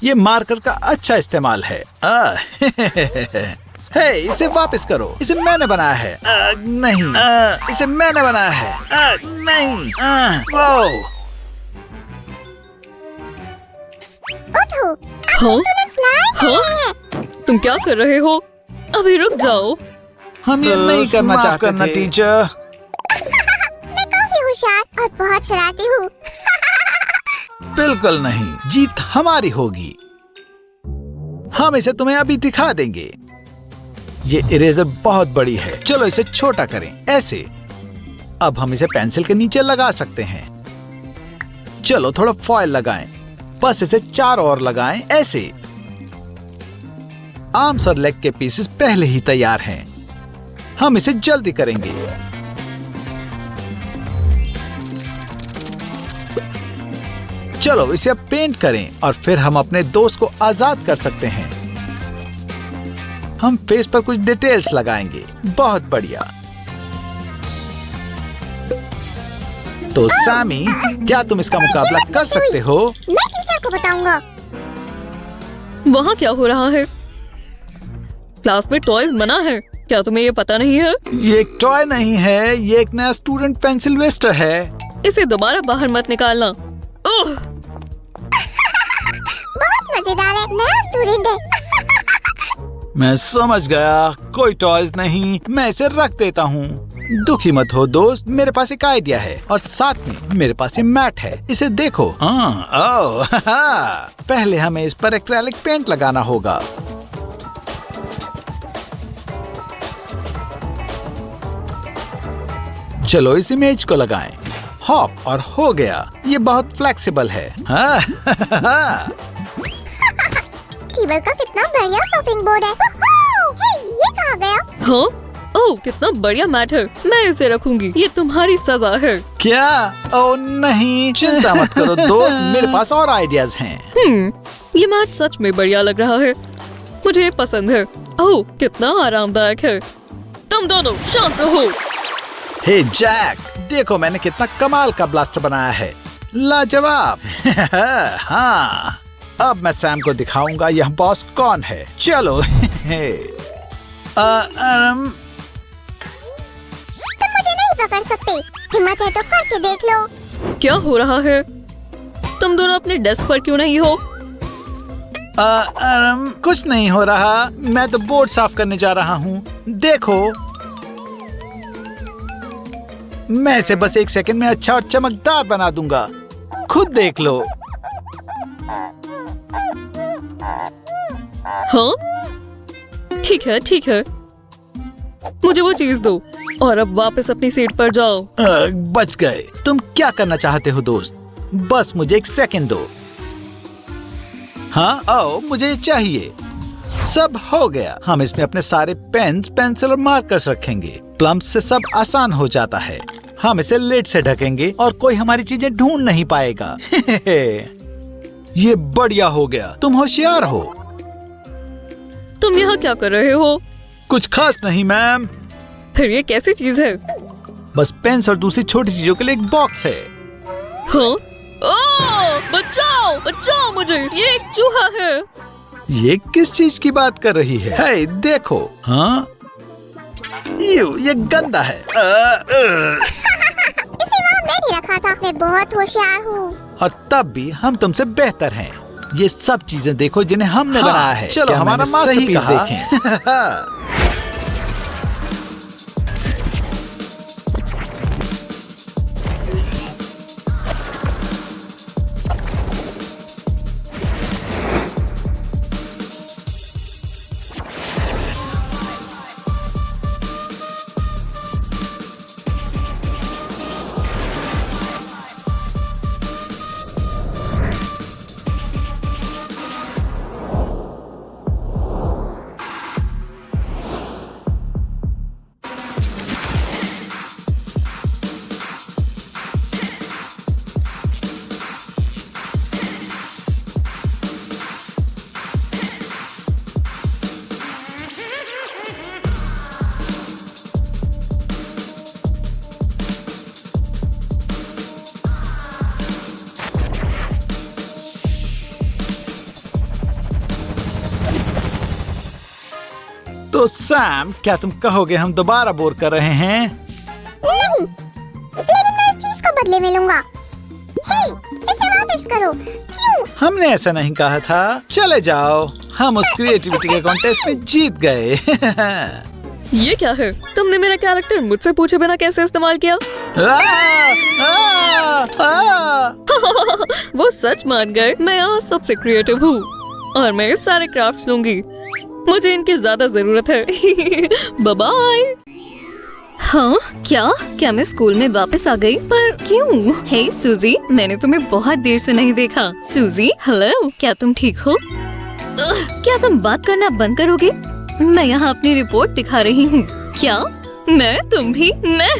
ये मार्कर का अच्छा इस्तेमाल है। हे, इसे वापस करो। इसे मैंने बनाया है। नहीं, इसे मैंने बनाया है। नहीं, वो। उठो, हाँ? स्टूडेंट्स लाइन हाँ? में हैं। तुम क्या कर रहे हो? अभी रुक जाओ। हम ये नहीं करना चाहते थे। टीचर, मैं काफी होशियार और बहुत शरारती हूँ। बिल्कुल नहीं, जीत हमारी होगी। हम इसे तुम्हें अभी दिखा देंगे। ये इरेजर बहुत बड़ी है, चलो इसे छोटा करें, ऐसे। अब हम इसे पेंसिल के नीचे लगा सकते हैं। चलो थोड़ा फॉयल लगाएं, बस इसे 4 और लगाएं, ऐसे। आर्म्स और लेग के पीसेस पहले ही तैयार हैं। हम इसे जल्दी करेंगे। चलो इसे अब पेंट करें और फिर हम अपने दोस्त को आजाद कर सकते हैं। हम फेस पर कुछ डिटेल्स लगाएंगे। बहुत बढ़िया। तो सैमी, क्या तुम इसका मुकाबला कर सकते हो? मैं टीचर को बताऊंगा। वहाँ क्या हो रहा है? क्लास में टॉयज मना है, क्या तुम्हें ये पता नहीं है? ये एक टॉय नहीं है, ये एक नया स्टूडेंट पेंसिल वेस्टर है। इसे दोबारा बाहर मत निकालना। ओह! बहुत मजेदार है, नया स्टूडेंट है। मैं समझ गया, कोई टॉयज नहीं, मैं इसे रख देता हूँ। दुखी मत हो दोस्त, मेरे पास एक आइडिया है और साथ में मेरे पास ये मैट है। इसे देखो। पहले हमें इस पर एक्रेलिक पेंट लगाना होगा। चलो इस इमेज को लगाएं। हॉप, और हो गया। ये बहुत फ्लेक्सिबल है। टेबल का कितना बढ़िया शॉपिंग बोर्ड है। हे, ये कहाँ गया? हाँ? ओह, कितना बढ़िया मैट है। मैं इसे रखूंगी, ये तुम्हारी सजा है। क्या? ओ नहीं, चिंता मत करो दोस्त, मेरे पास और आइडियाज हैं। ये मैट सच में बढ़िया लग रहा है, मुझे पसंद है। ओह, कितना आरामदायक है। तुम दोनों शांत रहो। हे जैक, देखो मैंने कितना कमाल का ब्लास्टर बनाया है। लाजवाब। हाँ, अब मैं सैम को दिखाऊंगा यह बॉस कौन है। चलो। तुम मुझे नहीं पकड़ सकते, हिम्मत है तो करके देख लो। क्या हो रहा है? तुम दोनों अपने डेस्क पर क्यों नहीं हो? कुछ नहीं हो रहा, मैं तो बोर्ड साफ करने जा रहा हूँ। देखो, मैं इसे बस 1 सेकंड में अच्छा और चमकदार बना दूंगा, खुद देख लो। हाँ? ठीक है, ठीक है, मुझे वो चीज दो और अब वापस अपनी सीट पर जाओ। बच गए। तुम क्या करना चाहते हो दोस्त? बस मुझे 1 सेकंड दो। हाँ, आओ, मुझे ये चाहिए। सब हो गया। हम इसमें अपने सारे पेन्स, पेंसिल और मार्कर्स रखेंगे। प्लम्स से सब आसान हो जाता है। हम इसे लिड से ढकेंगे और कोई हमारी चीजें ढूंढ नहीं पाएगा। ये बढ़िया हो गया, तुम होशियार हो। तुम यहाँ क्या कर रहे हो? कुछ खास नहीं मैम, फिर ये कैसी चीज है? बस पेन्स और दूसरी छोटी चीजों के लिए एक बॉक्स है। हाँ? ओह, बचाओ, बचाओ मुझे, ये एक चूहा है। ये किस चीज की बात कर रही है? हे, देखो। हाँ, ये गंदा है। इसे वहाँ मैंने रखा था। मैं बहुत होशियार हूँ। और तब भी हम तुमसे बेहतर हैं। ये सब चीजें देखो जिन्हें हमने बनाया है। चलो हमारा मास्टरपीस देखें। तो सैम, क्या तुम कहोगे हम दोबारा बोर कर रहे हैं? नहीं, लेकिन मैं इस चीज को बदले में लूंगा। हे, इसे वापस करो। क्यों? हमने ऐसा नहीं कहा था। चले जाओ, हम उस क्रिएटिविटी के कॉन्टेस्ट में जीत गए। ये क्या है? तुमने मेरा कैरेक्टर मुझसे पूछे बिना कैसे इस्तेमाल किया? वो सच मान गए। मैं यहाँ सबसे क्रिएटिव हूँ और मैं ये सारे क्राफ्ट्स लूंगी। मुझे इनकी ज्यादा जरूरत है। Bye bye. हाँ, क्या मैं स्कूल में वापस आ गई? पर क्यों? हे सूजी, मैंने तुम्हें बहुत देर से नहीं देखा। सूजी, हेलो, क्या तुम ठीक हो? क्या तुम बात करना बंद करोगे? मैं यहाँ अपनी रिपोर्ट दिखा रही हूँ। क्या? मैं? तुम भी? मैं?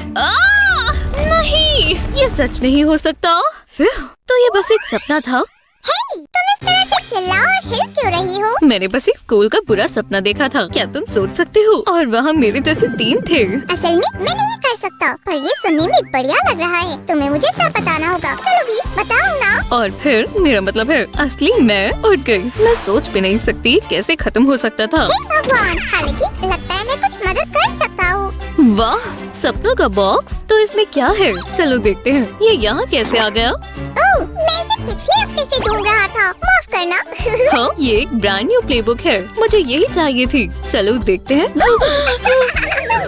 नहीं, ये सच नहीं हो सकता। तो ये बस एक सपना था। हे, तुम इस तरह से चिल्ला और हिल क्यों रही हो? मैंने बस एक स्कूल का बुरा सपना देखा था। क्या तुम सोच सकते हो? और वहाँ मेरे जैसे 3 थे। असल में मैं नहीं कर सकता, पर ये सुनने में बढ़िया लग रहा है। तुम्हें मुझे सब बताना होगा। चलो भी बताओ ना। और फिर मेरा मतलब है, असली मैं उठ गई। मैं सोच भी नहीं सकती कैसे खत्म हो सकता था। हे भगवान, हालांकि लगता है मैं कुछ मदद कर सकता हूँ। वाह, सपनों का बॉक्स। तो इसमें क्या है? चलो देखते हैं। ये यहाँ कैसे आ गया? ओह, मैं इसे पिछले हफ्ते से ढूंढ रहा था। माफ करना। हाँ, ये एक ब्रांड न्यू प्लेबुक है। मुझे यही चाहिए थी। चलो देखते हैं। तुम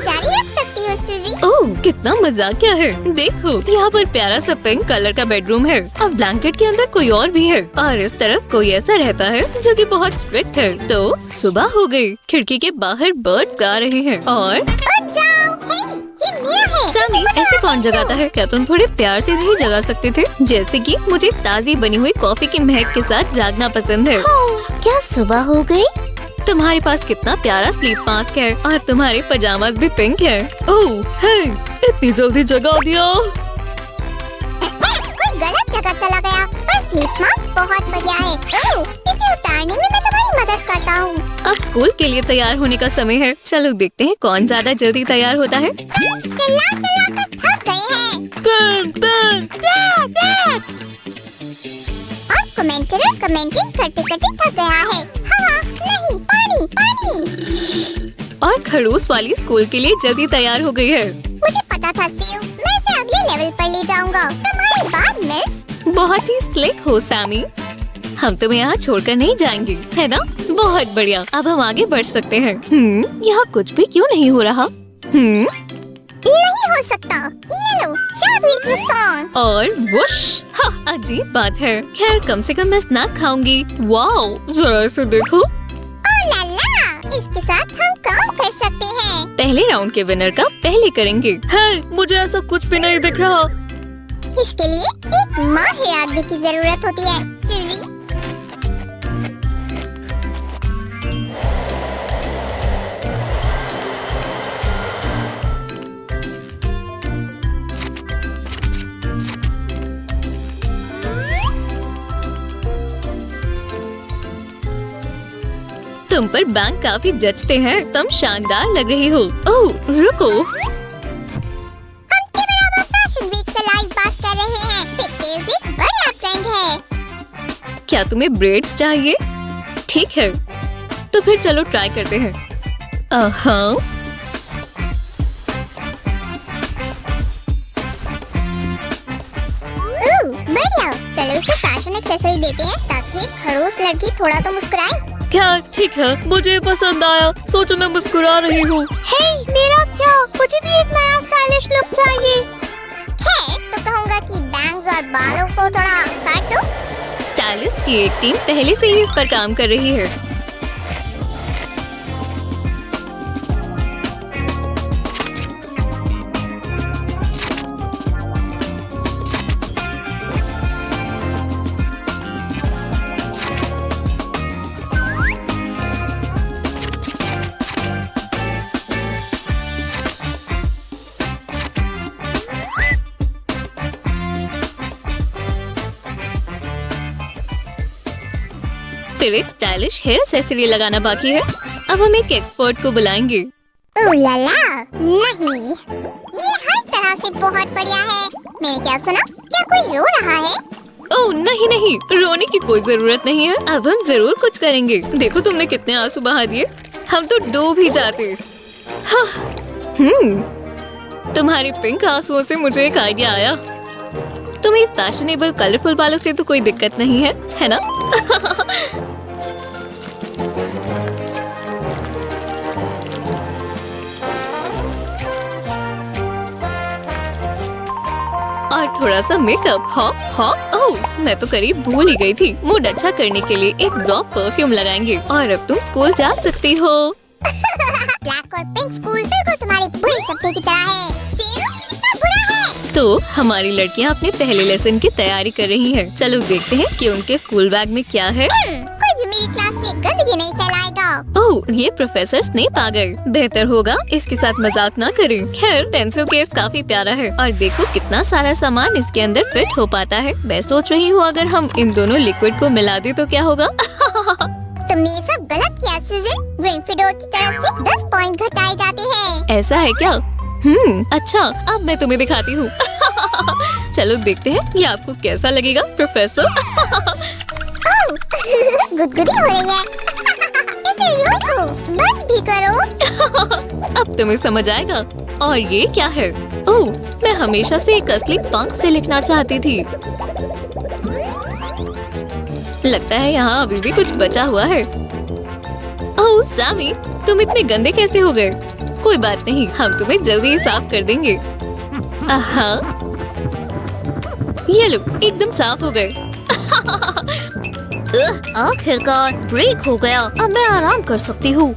जारी रख सकती हो सूजी। ओह, कितना मजाकिया है। देखो, यहाँ पर प्यारा सा पिंक कलर का बेडरूम है और ब्लैंकेट के अंदर कोई और भी है। और इस तरफ कोई ऐसा रहता है जो कि बहुत स्ट्रिक्ट है। तो सुबह हो गई। खिड़की के बाहर बर्ड्स गा रहे हैं और उठ जाओ। हे, ये मेरा है। सैमी, ऐसे कौन जगाता है? क्या तुम थोड़े प्यार से नहीं जगा सकते थे? जैसे कि मुझे ताज़ी बनी हुई कॉफी की महक के साथ जागना पसंद है। क्या सुबह हो गई? तुम्हारे पास कितना प्यारा स्लीप मास्क है और तुम्हारे पजामास भी पिंक है। ओह, हे, इतनी जल्दी जगा दिया। कोई गलत जगह चला गया, पर स्लीप मास्क बहुत बढ़िया है। ओह, इसे उतारने में मैं तुम्हारी मदद करता हूँ। अब स्कूल के लिए तैयार होने का समय है। चलो देखते हैं कौन ज्यादा जल्दी तैयार होता है। चिल्ला चिल्ला कर थक गए हैं। Pink, pink. और कमेंटेटर कमेंटिंग करते करते थक गया है। हाँ, नहीं, पानी पानी। और खड़ूस वाली स्कूल के लिए जल्दी तैयार हो गई है। मुझे पता था सीयू, मैं इसे अगले लेवल पर ले जाऊंगा। तुम्हारी बात मिस। बहुत ही स्लिक हो सैमी। हम तुम्हें यहाँ छोड़कर नहीं जाएंगे, है ना? बहुत बढ़िया। अब हम आगे बढ़ सकते हैं। यहाँ कुछ भी क्यों नहीं हो रहा? नहीं हो सकता। ये लो, जादुई croissant। और वुश। हाँ, अजीब बात है। खैर, कम से कम मैं स्नैक खाऊंगी। वाओ, जरा इसे देखो। ओ ला ला, इसके साथ हम काम कर सकते हैं। पहले राउंड के विनर का पहले करेंगे। है, मुझे ऐसा कुछ भी नहीं दिख रहा। इसके लिए एक माहिर आदमी की जरूरत होती है। सूजी, तुम पर बैंक काफी जचते हैं। तुम शानदार लग रही हो। ओह, रुको। हम कैमरा फैशन वीक से लाइव बात कर रहे हैं। पिक्चर्स एक बढ़िया ट्रेंड है। क्या तुम्हें ब्रेड्स चाहिए? ठीक है, तो फिर चलो ट्राई करते हैं। हाँ, बढ़िया। चलो इसे फैशन एक्सेसरी देते हैं ताकि एक खड़ूस लड़की थोड़ा तो मुस्कुराए। क्या? ठीक है, मुझे पसंद आया। सोचो मैं मुस्कुरा रही हूँ। हे, मेरा क्या? मुझे भी एक नया स्टाइलिश लुक चाहिए। तो कहूँगा कि बैंग्स और बालों को थोड़ा काट दो। स्टाइलिस्ट की एक टीम पहले से ही इस पर काम कर रही है। फिर एक स्टाइलिश हेयर एक्सेसरी लगाना बाकी है। अब हम एक एक्सपर्ट को बुलाएंगे। उलाला, नहीं, ये हर तरह से बहुत बढ़िया है। मैंने क्या सुना? क्या कोई रो रहा है? ओह नहीं नहीं, रोने की कोई जरूरत नहीं है। अब हम जरूर कुछ करेंगे। देखो तुमने कितने आंसू बहा दिए। हम तो डूब ही जाते। हाँ, तुम्हारे पिंक आंसुओं से मुझे एक आइडिया आया। तुम्हें फैशनेबल कलरफुल बालों से तो कोई दिक्कत नहीं है ना? और थोड़ा सा मेकअप। हाँ, ओह, मैं तो करीब भूल ही गई थी। मूड अच्छा करने के लिए एक ड्रॉप परफ्यूम लगाएंगे और अब तुम स्कूल जा सकती हो। ब्लैक और पिंक स्कूल बिल्कुल तुम्हारे बुरे सपने की तरह है। सेल कितना बुरा है। तो हमारी लड़कियाँ अपने पहले लेसन की तैयारी कर रही हैं। चलो देखते हैं कि उनके स्कूल बैग में क्या है। कोई भी मेरी क्लास में गंदगी नहीं फैलाएगा। ओह, ये प्रोफेसर स्नेप आ गए। बेहतर होगा इसके साथ मजाक ना करें। खैर, पेंसिल केस काफी प्यारा है और देखो कितना सारा सामान इसके अंदर फिट हो पाता है। मैं सोच रही हूँ अगर हम इन दोनों लिक्विड को मिला दे तो क्या होगा? तुमने ये सब गलत किया सुजन। ग्रीनफील्ड की तरफ से 10 पॉइंट घटाए जाते हैं। ऐसा है क्या? अच्छा, अब मैं तुम्हें दिखाती हूँ। चलो देखते हैं ये आपको कैसा लगेगा प्रोफेसर। गुदगुदी हो रही है। इसे रोको, बस भी करो। अब तुम्हें समझ आएगा। और ये क्या है? ओह, मैं हमेशा से एक असली पंख से लिखना चाहती थी। लगता है यहाँ अभी भी कुछ बचा हुआ है। ओह सैमी, तुम इतने गंदे कैसे हो गए? कोई बात नहीं, हम तुम्हें जल्दी ही साफ कर देंगे। आहा, ये लो, एकदम साफ हो गए। आखिरकार ब्रेक हो गया। अब मैं आराम कर सकती हूँ।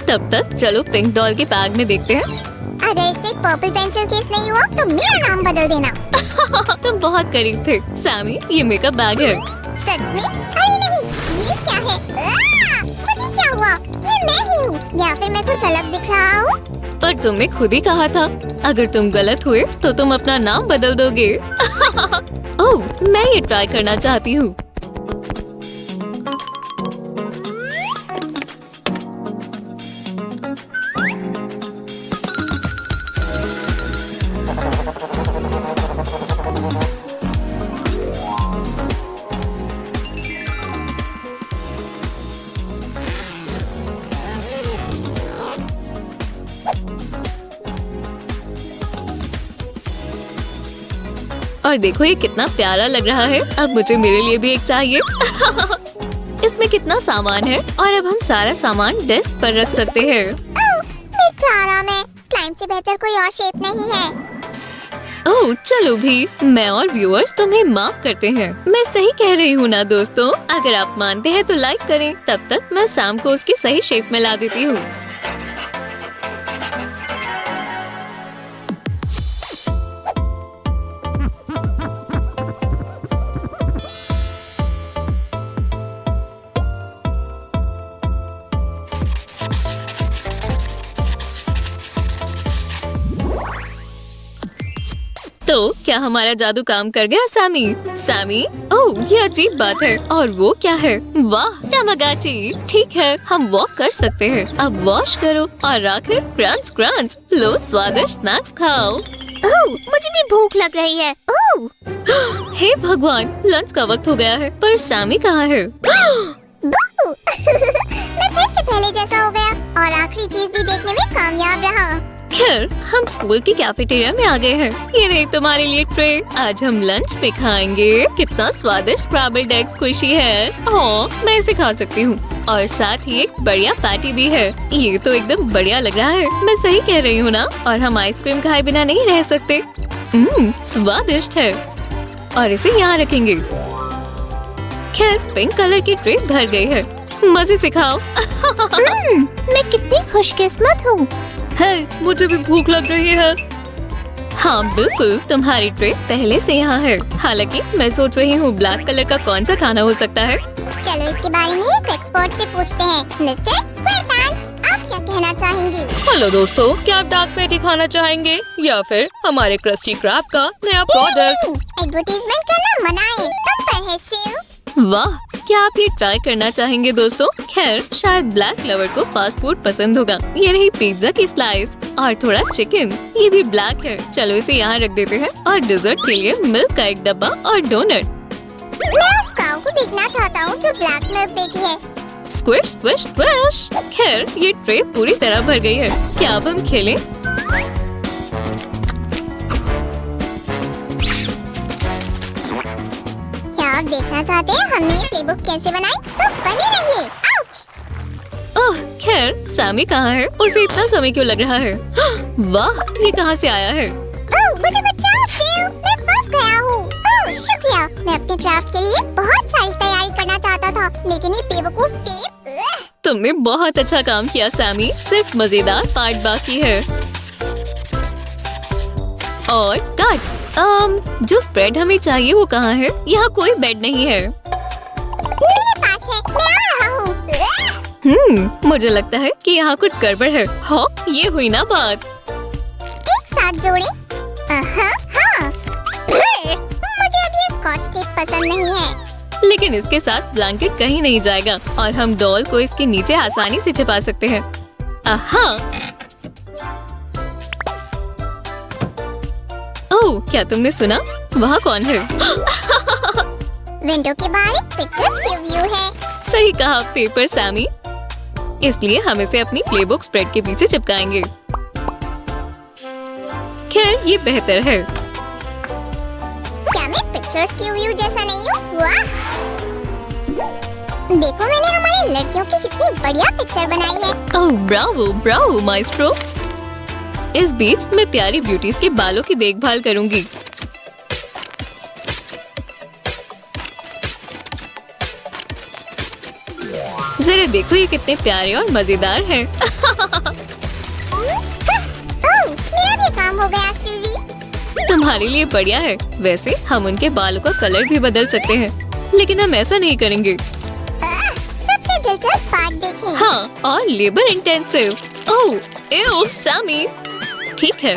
तब तक चलो पिंक डॉल के बैग में देखते हैं। अगर इसमें पर्पल पेंसिल केस नहीं हुआ तो मेरा नाम बदल देना। तुम बहुत करीब थे सैमी, ये मेकअप बैग है। सच में? अरे नहीं, ये क्या है? मुझे क्या हुआ? ये मैं ही हूँ या फिर मैं कुछ अलग दिख रहा हूँ? पर तुमने खुद ही कहा था अगर तुम गलत हुए तो तुम अपना नाम बदल दोगे। ओह, मैं ये ट्राई करना चाहती हूँ। और देखो ये कितना प्यारा लग रहा है। अब मुझे मेरे लिए भी एक चाहिए। इसमें कितना सामान है और अब हम सारा सामान डेस्क पर रख सकते हैं। बेचारा मैं, स्लाइम से बेहतर कोई और शेप नहीं है। ओह चलो भी, मैं और व्यूअर्स तुम्हें माफ करते हैं। मैं सही कह रही हूँ ना दोस्तों? अगर आप मानते हैं तो लाइक करें। तब तक मैं सैम को उसकी सही शेप में ला देती हूँ। तो क्या हमारा जादू काम कर गया सैमी? सैमी, ओह ये अजीब बात है। और वो क्या है? वाह टमागाची। ठीक है, हम वॉक कर सकते हैं। अब वॉश करो और आखिर क्रंच क्रंच। लो स्वादिष्ट स्नैक्स खाओ। ओह, मुझे भी भूख लग रही है। ओह, हे भगवान, लंच का वक्त हो गया है। पर सैमी कहाँ है? मैं फिर से पहले जैसा हो गया और आखिरी चीज भी देखने में कामयाब रहा। खैर, हम स्कूल की कैफेटेरिया में आ गए हैं। ये रही तुम्हारे लिए ट्रे। आज हम लंच पे खाएंगे। कितना स्वादिष्ट स्क्रैबल्ड एग स्क्विशी है। हाँ, मैं इसे खा सकती हूँ। और साथ ही एक बढ़िया पैटी भी है। ये तो एकदम बढ़िया लग रहा है। मैं सही कह रही हूँ ना? और हम आइसक्रीम खाए बिना नहीं रह सकते। स्वादिष्ट है। और इसे यहाँ रखेंगे। खैर, पिंक कलर की ट्रे भर गई है। मजे से खाओ। मैं कितनी खुशकिस्मत हूँ। है, मुझे भी भूख लग रही है। हाँ बिल्कुल, तुम्हारी ट्रे पहले से यहाँ है। हालांकि मैं सोच रही हूँ ब्लैक कलर का कौन सा खाना हो सकता है। चलो इसके बारे में एक एक्सपर्ट से पूछते हैं। मिस्टर स्क्वेयरपैंट्स, आप क्या कहना चाहेंगे? हेलो दोस्तों, क्या आप डार्क पैटी खाना चाहेंगे या फिर हमारे क्रस्टी क्रैब का नया प्रोडक्ट? एडवर्टाइजमेंट करना मना है। कब पर है सेल? वाह, क्या आप ये ट्राई करना चाहेंगे दोस्तों? खैर, शायद ब्लैक लवर को फास्ट फूड पसंद होगा। ये रही पिज्जा की स्लाइस और थोड़ा चिकन। ये भी ब्लैक है। चलो इसे यहाँ रख देते हैं। और डिजर्ट के लिए मिल्क का एक डब्बा और डोनट। मैं उस काऊ को देखना चाहता हूँ जो ब्लैक मिल्क देती है। Squish squish squish. खैर ये ट्रे पूरी तरह भर गई है। क्या अब हम खेलें? क्या आप देखना चाहते हैं हमने ये प्लेबुक कैसे बनाई? तो बने रहिए। आउच! ओह खैर सैमी कहाँ है? उसे इतना समय क्यों लग रहा है? वाह ये कहाँ से आया है? ओह मुझे बचाओ सेव, मैं फंस गया हूँ। ओह शुक्रिया, मैं अपने क्राफ्ट के लिए बहुत सारी तैयारी करना चाहता था, लेकिन ये बेवकूफ टेप। तुमने बहुत अच्छा काम किया सैमी। सिर्फ मजेदार पार्ट बाकी है। और कट। जो स्प्रेड हमें चाहिए वो कहाँ है? यहाँ कोई बेड नहीं है। मेरे पास है, मैं आ रहा हूँ। मुझे लगता है कि यहाँ कुछ गड़बड़ है। हाँ ये हुई ना बात। एक साथ जोड़े। हाँ। मुझे अब ये स्कॉच टेप पसंद नहीं है। लेकिन इसके साथ ब्लैंकेट कहीं नहीं जाएगा और हम डॉल को इसके नीचे आसानी से छिपा सकते हैं। हाँ। ओह क्या तुमने सुना? वहाँ कौन है? विंडो के बाहर एक पिक्चर्स की व्यू है। सही कहा पेपर सैमी। इसलिए हम इसे अपनी प्लेबुक स्प्रेड के पीछे चिपकाएंगे। खैर ये बेहतर है। क्या मैं पिक्चर्स की व्यू जैसा नहीं हूँ? वाह! देखो मैंने हमारी लड़कियों की कितनी बढ़िया पिक्चर बनाई है। ओह ब्रावो ब्रावो माइस्ट्रो। इस बीच मैं प्यारी ब्यूटीज के बालों की देखभाल करूंगी। जरा देखो ये कितने प्यारे और मजेदार हैं। ओह मेरा भी काम हो गया सूजी। तुम्हारे लिए बढ़िया है। वैसे हम उनके बालों का कलर भी बदल सकते हैं, लेकिन हम ऐसा नहीं करेंगे। सबसे दिलचस्प पार्ट देखिए। हाँ और लेबर इंटेंसिव। ओह एओ सैमी। ठीक है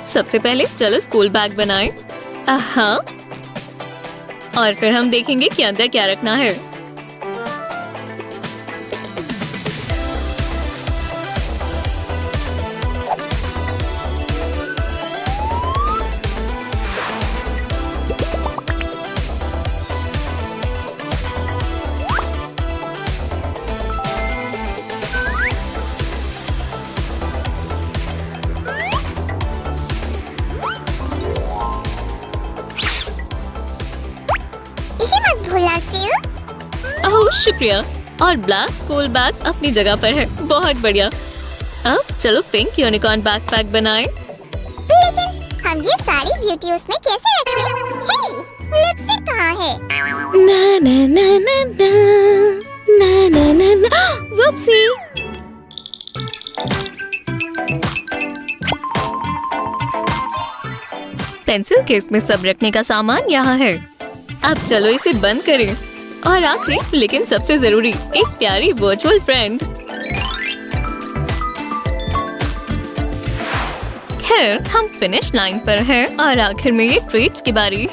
सबसे पहले चलो स्कूल बैग बनाएं। हाँ और फिर हम देखेंगे कि अंदर क्या रखना है। ओह शुक्रिया। और ब्लैक स्कूल बैग अपनी जगह पर है। बहुत बढ़िया। अब चलो पिंक यूनिकॉर्न बैकपैक बनाएं। लेकिन हम ये सारी ब्यूटी उसमें कैसे रखें? हे, लिपस्टिक कहाँ है? ना ना ना ना ना ना ना ना ना। वुप्सी। पेंसिल केस में सब रखने का सामान यहाँ है। अब चलो इसे बंद करें। और आखिरी लेकिन सबसे जरूरी, एक प्यारी वर्चुअल फ्रेंड। खैर हम फिनिश लाइन पर हैं और आखिर में ये ट्रीट्स की बारी।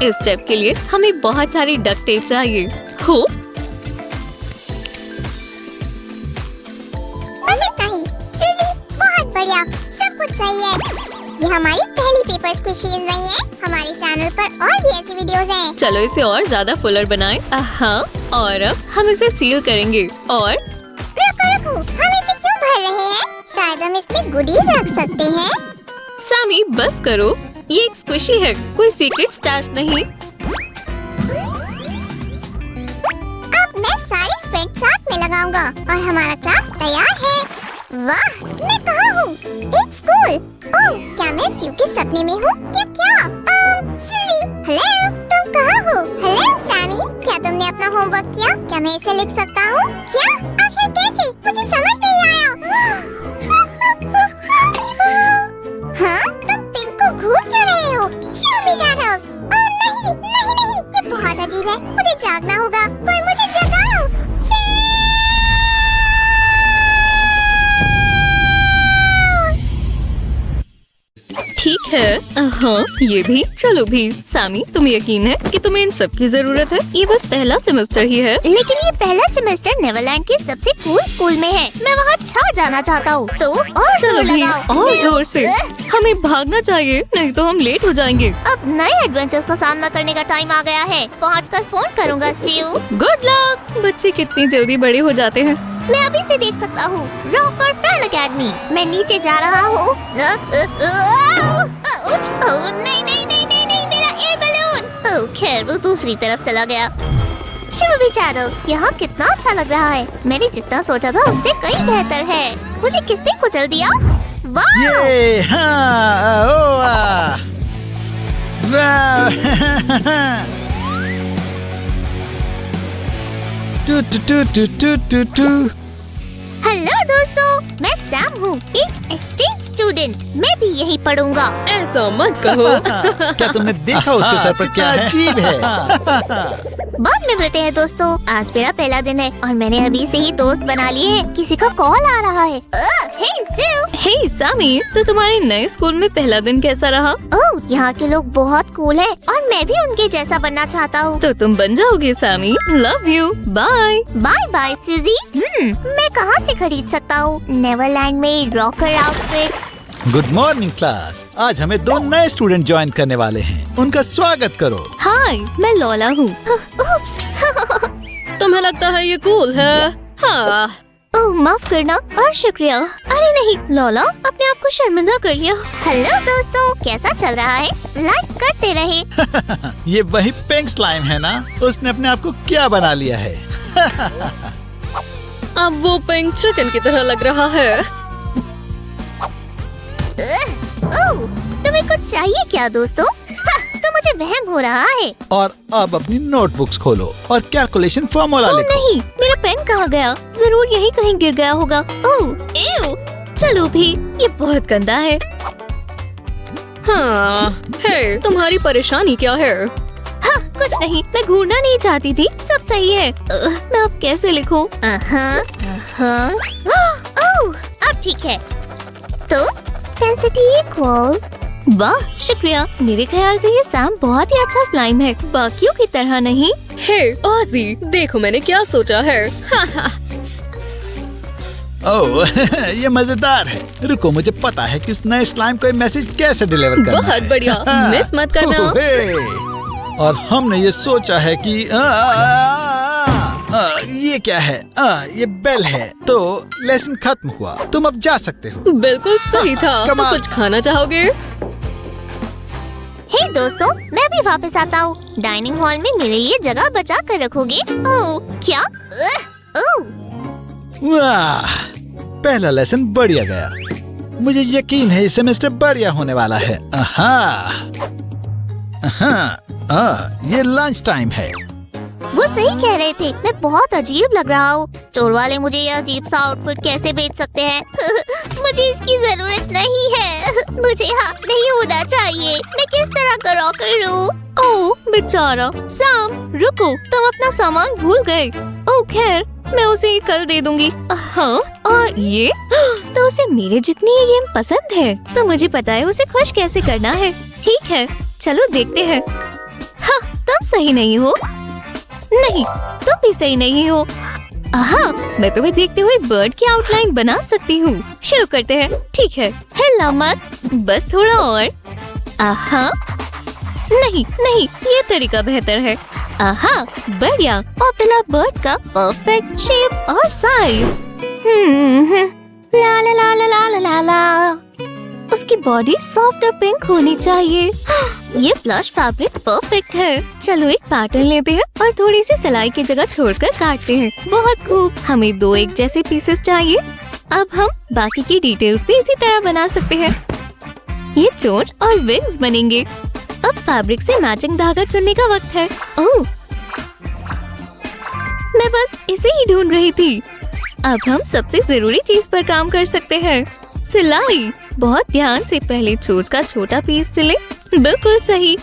इस स्टेप के लिए हमें बहुत सारी डक्ट टेप चाहिए। हो बस इतना ही। सूजी बहुत बढ़िया, सब कुछ सही है। ये हमारी पहली पेपर स्क्विशीज नहीं है। हमारे चैनल पर और भी ऐसी वीडियोस हैं। चलो इसे और ज्यादा फुलर बनाएं। हाँ और अब हम इसे सील करेंगे। और रुको, हम इसे क्यों भर रहे हैं? शायद हम इसमें गुडीज रख सकते हैं। सैमी बस करो, ये एक स्क्विशी है, कोई सीक्रेट स्टैश नहीं। अब मैं सारे स्प्रेड साथ में लगाऊंगा और हमारा क्राफ्ट तैयार है। वाह, मैं कहाँ हूँ? एक स्कूल। ओह, क्या मैं स्यू के सपने में हूँ? क्या? सूजी, हेलो, तुम कहाँ हो? हेलो सैमी, क्या तुमने अपना होमवर्क किया? क्या मैं इसे लिख सकता हूँ? क्या? आखिर कैसे? मुझे समझ नहीं आया। हाँ, तुम पिंक को घूर क्यों रहे हो? Show me Janos। ओह नहीं, ये बहुत अजीब है। मुझे जागना होगा। कोई मुझे जगाओ। ठीक है। हाँ, ये भी। चलो भी। सामी, तुम्हें यकीन है कि तुम्हें इन सब की जरूरत है? ये बस पहला सेमेस्टर ही है। लेकिन ये पहला सेमेस्टर नेवरलैंड के सबसे कूल स्कूल में है। मैं वहाँ छा जाना चाहता हूँ। तो और चलो जोर भी, लगाओ। और जोर से। हमें भागना चाहिए, नहीं तो हम लेट हो जाएंगे। अब नए एडवेंचर्स का सामना करने का टाइम आ गया है। पहुँचकर फोन करूँगा। सी यू। Good luck. बच्चे कितनी जल्दी बड़े हो जाते हैं। मैं अभी से देख सकता हूँ। रॉक और फैन अकेडमी। मैं नीचे जा रहा हूँ। नहीं नहीं नहीं नहीं नहीं, मेरा एयर बलून। खैर, वो दूसरी तरफ चला गया। शिवबी चैनल्स, यहाँ कितना अच्छा लग रहा है। मैंने जितना सोचा था उससे कहीं बेहतर है। मुझे किसने कुचल दिया? वाह! ये हाँ, ओ, वाह। टू टू टू टू टू टू टू। हेलो दोस्तों, मैं सैम हूँ, एक एक्सचेंज स्टूडेंट। मैं भी यही पढ़ूंगा। ऐसा मत कहो। क्या तुमने देखा उसके सर पर क्या है? अजीब है। बहुत मिलते हैं दोस्तों। आज मेरा पहला दिन है और मैंने अभी से ही दोस्त बना लिए हैं। किसी का कॉल आ रहा है। हे सिव। हे सामी, तो तुम्हारे नए स्कूल में पहला दिन कैसा रहा? ओह, यहाँ के लोग बहुत कूल है और मैं भी उनके जैसा बनना चाहता हूँ। तो तुम बन जाओगे Sammy. Love you. Bye. Bye bye Susie. मैं कहाँ से खरीद सकता हूँ नेवरलैंड में rocker outfit? Good morning class. आज हमें 2 नए स्टूडेंट ज्वाइन करने वाले हैं। उनका स्वागत करो। हाय, मैं लौला हूँ। उप्स। तुम्हें लगता है ये कूल है? हाँ। ओह, माफ करना और शुक्रिया। अरे नहीं, लौला अपने आप को शर्मिंदा कर लिया। हेलो दोस्तों, कैसा चल रहा है? लाइक करते रहे। ये वही पिंक स्लाइम है ना? उसने अपने आप को क्या बना लिया है? अब वो पिंक चिकन की तरह लग रहा है। ओह, तुम्हें कुछ चाहिए क्या दोस्तों? तो मुझे वहम हो रहा है। और अब अपनी नोटबुक्स खोलो और कैलकुलेशन फॉर्मूला ओह लिखो। नहीं, मेरा पेन कहाँ गया? जरूर यहीं कहीं गिर गया होगा। ओह, एव। चलो भी, ये बहुत गंदा है। हाँ, है, तुम्हारी परेशानी क्या है? हाँ, कुछ नहीं, मैं घूरना नहीं चाहती थी। सब सही है। मैं अब कैसे लिखूं? ओह, अब ठीक है। तो डेंसिटी इक्वल। वाह, शुक्रिया। मेरे ख्याल से ये सैम बहुत ही अच्छा स्लाइम है, बाकियों की तरह नहीं। हे ऑजी, देखो मैंने क्या सोचा है। ओह, ये मजेदार है। रुको, मुझे पता है कि उस नए स्लाइम को मैसेज कैसे डिलीवर करना है। बहुत बढ़िया, मिस मत करना। और हमने ये सोचा है कि ये क्या है? ये बेल है। तो लेसन खत्म हुआ, तुम अब जा सकते हो। बिल्कुल सही था। तो कमाल। कुछ खाना चाहोगे? हे दोस्तों, मैं भी वापस आता हूँ। डाइनिंग हॉल में मेरे लिए जगह बचा कर रखोगे? ओह, क्या? ओह, वाह, पहला लेसन बढ़िया गया। मुझे यकीन है इस सेमेस्टर बढ़िया होने वाला है। ये लंच टाइम है। वो सही कह रहे थे। मैं बहुत अजीब लग रहा हूँ। स्टोर वाले मुझे ये अजीब सा आउटफिट कैसे बेच सकते हैं? मुझे इसकी जरूरत नहीं है। मुझे यहाँ नहीं होना चाहिए। मैं किस तरह का रॉकर हूँ? ओह बेचारा सैम, रुको, तुम अपना सामान भूल गए। ओह खैर, मैं उसे कल दे दूंगी। हाँ, और ये तो उसे मेरे जितनी ये गेम पसंद है, तो मुझे पता है उसे खुश कैसे करना है। ठीक है, चलो देखते हैं। हाँ, तुम सही नहीं हो। नहीं, तुम भी सही नहीं हो। हाँ, मैं तुम्हें देखते हुए बर्ड की आउटलाइन बना सकती हूँ। शुरू करते हैं। ठीक है, हिलना मत, बस थोड़ा और। आहा, नहीं नहीं, ये तरीका बेहतर है। आहा, बढ़िया। और पिला बर्ड का परफेक्ट शेप और साइज। ला ला ला ला ला ला ला ला। उसकी बॉडी सॉफ्ट और पिंक होनी चाहिए। ये प्लश फैब्रिक परफेक्ट है। चलो एक पैटर्न लेते हैं और थोड़ी सी सिलाई की जगह छोड़कर काटते हैं। बहुत खूब, हमें 2 एक जैसे पीसेस चाहिए। अब हम बाकी की डिटेल्स भी इसी तरह बना सकते हैं। ये चोंच और विंग्स बनेंगे। अब फैब्रिक से मैचिंग धागा चुनने का वक्त है। ओह, मैं बस इसे ही ढूंढ रही थी। अब हम सबसे जरूरी चीज पर काम कर सकते हैं, सिलाई। बहुत ध्यान से पहले चोंच का छोटा पीस सिले। बिल्कुल सही।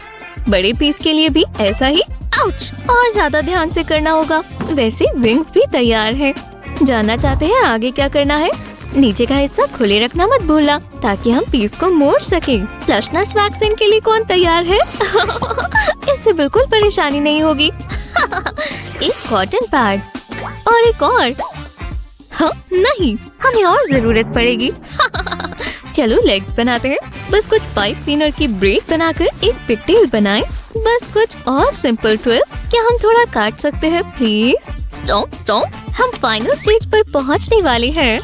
बड़े पीस के लिए भी ऐसा ही। आउच, और ज्यादा ध्यान से करना होगा। वैसे विंग्स भी तैयार हैं। जानना चाहते हैं आगे क्या करना है? नीचे का हिस्सा खुले रखना मत भूलना ताकि हम पीस को मोड़ सके। फ्लशनेस वैक्सीन के लिए कौन तैयार है? इससे बिल्कुल परेशानी नहीं होगी। एक कॉटन पैड और एक और। हाँ, नहीं, हमें और जरूरत पड़ेगी। चलो लेग्स बनाते हैं। बस कुछ पाइप क्लीनर की ब्रेड बनाकर एक पिगटेल बनाएं। बस कुछ और सिंपल ट्विस्ट। क्या हम थोड़ा काट सकते हैं प्लीज? Stomp stomp. हम फाइनल स्टेज पर पहुंचने वाले हैं।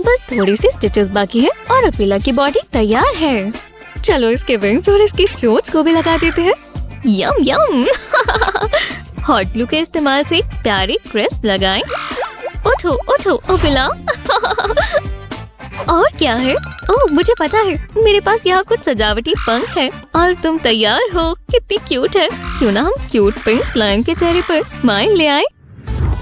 बस थोड़ी सी स्टिचेस बाकी है और अपेला की बॉडी तैयार है। चलो इसके विंग्स और इसकी चोंच को भी लगा देते हैं। यम यम। हॉट ग्लू के इस्तेमाल से प्यारे क्रेस्ट लगाएं। उठो उठो अपेला। और क्या है? ओह, मुझे पता है, मेरे पास यहाँ कुछ सजावटी पंख है और तुम तैयार हो। कितनी क्यूट है। क्यों ना हम क्यूट पिंक स्लाइम के चेहरे पर स्माइल ले आए।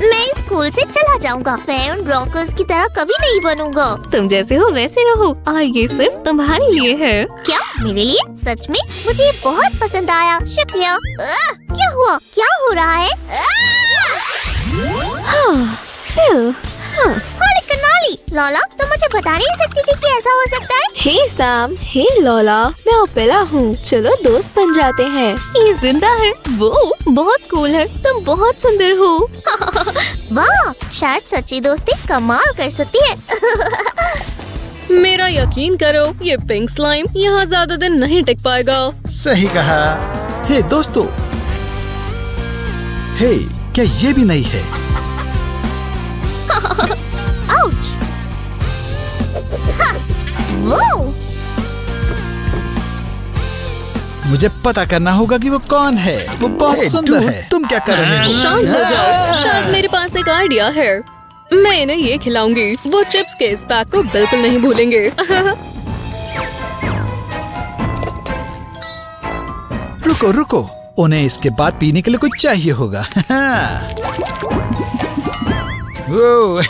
मैं स्कूल से चला जाऊंगा। मैं उन ब्रोकर्स की तरह कभी नहीं बनूंगा। तुम जैसे हो वैसे रहो और ये सिर्फ तुम्हारे लिए है। क्या मेरे लिए? सच में? मुझे ये बहुत पसंद आया। शुक्रिया। क्या हुआ? क्या हो रहा है? फिर होली कनाली। लॉला, तुम मुझे बता नहीं सकती थी कि ऐसा हो सकता है? हे सैम, हे लॉला, मैं अपेला हूँ। चलो दोस्त बन जाते हैं। ये जिंदा है। वो बहुत कूल है। तुम बहुत सुंदर हो। वाह, शायद सच्ची दोस्ती कमाल कर सकती है। मेरा यकीन करो, ये पिंक स्लाइम यहाँ ज्यादा दिन नहीं टिक पाएगा। सही कहा। हे दोस्तों, हे, क्या ये भी नहीं है? आउच! वो मुझे पता करना होगा कि वो कौन है। वो बहुत सुंदर है। तुम क्या कर रहे हो? शांत हो जाओ। शायद मेरे पास एक आइडिया है। मैं इन्हें ये खिलाऊंगी। वो चिप्स के इस पैक को बिल्कुल नहीं भूलेंगे। रुको रुको, उन्हें इसके बाद पीने के लिए कुछ चाहिए होगा। वो,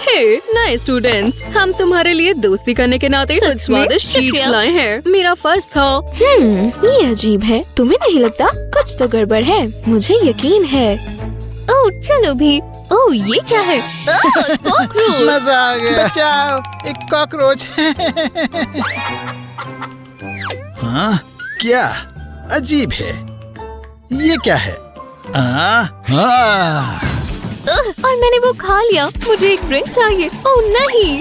हे नए स्टूडेंट्स, हम तुम्हारे लिए दोस्ती करने के नाते कुछ स्वादिष्ट ट्रीट्स लाए हैं। मेरा फर्ज था। ये अजीब है। तुम्हें नहीं लगता? कुछ तो गड़बड़ है। मुझे यकीन है। ओह चलो भी। ओह ये क्या है? कॉकरोच। मजा आ गया। बचाओ, एक कॉकरोच। हाँ, क्या अजीब है। ये क्या है? और मैंने वो खा लिया। मुझे एक ड्रिंक चाहिए। ओह नहीं,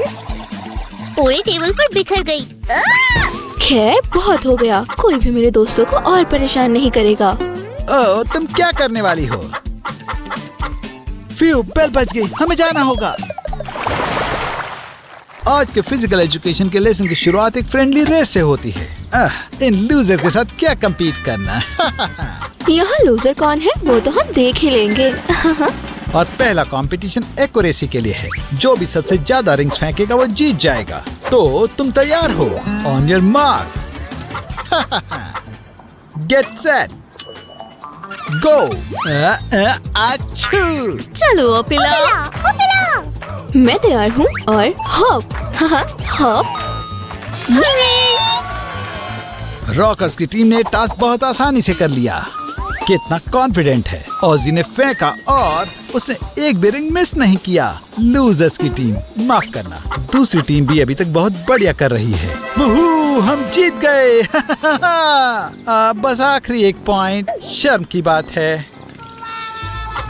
पूरी टेबल पर बिखर गई। खैर बहुत हो गया। कोई भी मेरे दोस्तों को और परेशान नहीं करेगा। ओह, तुम क्या करने वाली हो? फ्यू, बेल बज गई। हमें जाना होगा। आज के फिजिकल एजुकेशन के लेसन की शुरुआत एक फ्रेंडली रेस से होती है। इन लूजर के साथ क्या कम्पीट करना। यहाँ लूजर कौन है वो तो हम देख ही लेंगे। और पहला कंपटीशन एक्यूरेसी के लिए है। जो भी सबसे ज्यादा रिंग्स फेंकेगा वो जीत जाएगा। तो तुम तैयार हो? On your marks, get set, go. अच्छू। चलो अपिला। अपेला! मैं तैयार हूँ और हॉप। हॉप। रॉकर्स की टीम ने टास्क बहुत आसानी से कर लिया। कितना कॉन्फिडेंट है। ऑजी ने फेंका और उसने एक भी रिंग मिस नहीं किया। लूजर्स की टीम, माफ करना, दूसरी टीम भी अभी तक बहुत बढ़िया कर रही है। वूहू, हम जीत गए। बस आखिरी एक पॉइंट। शर्म की बात है।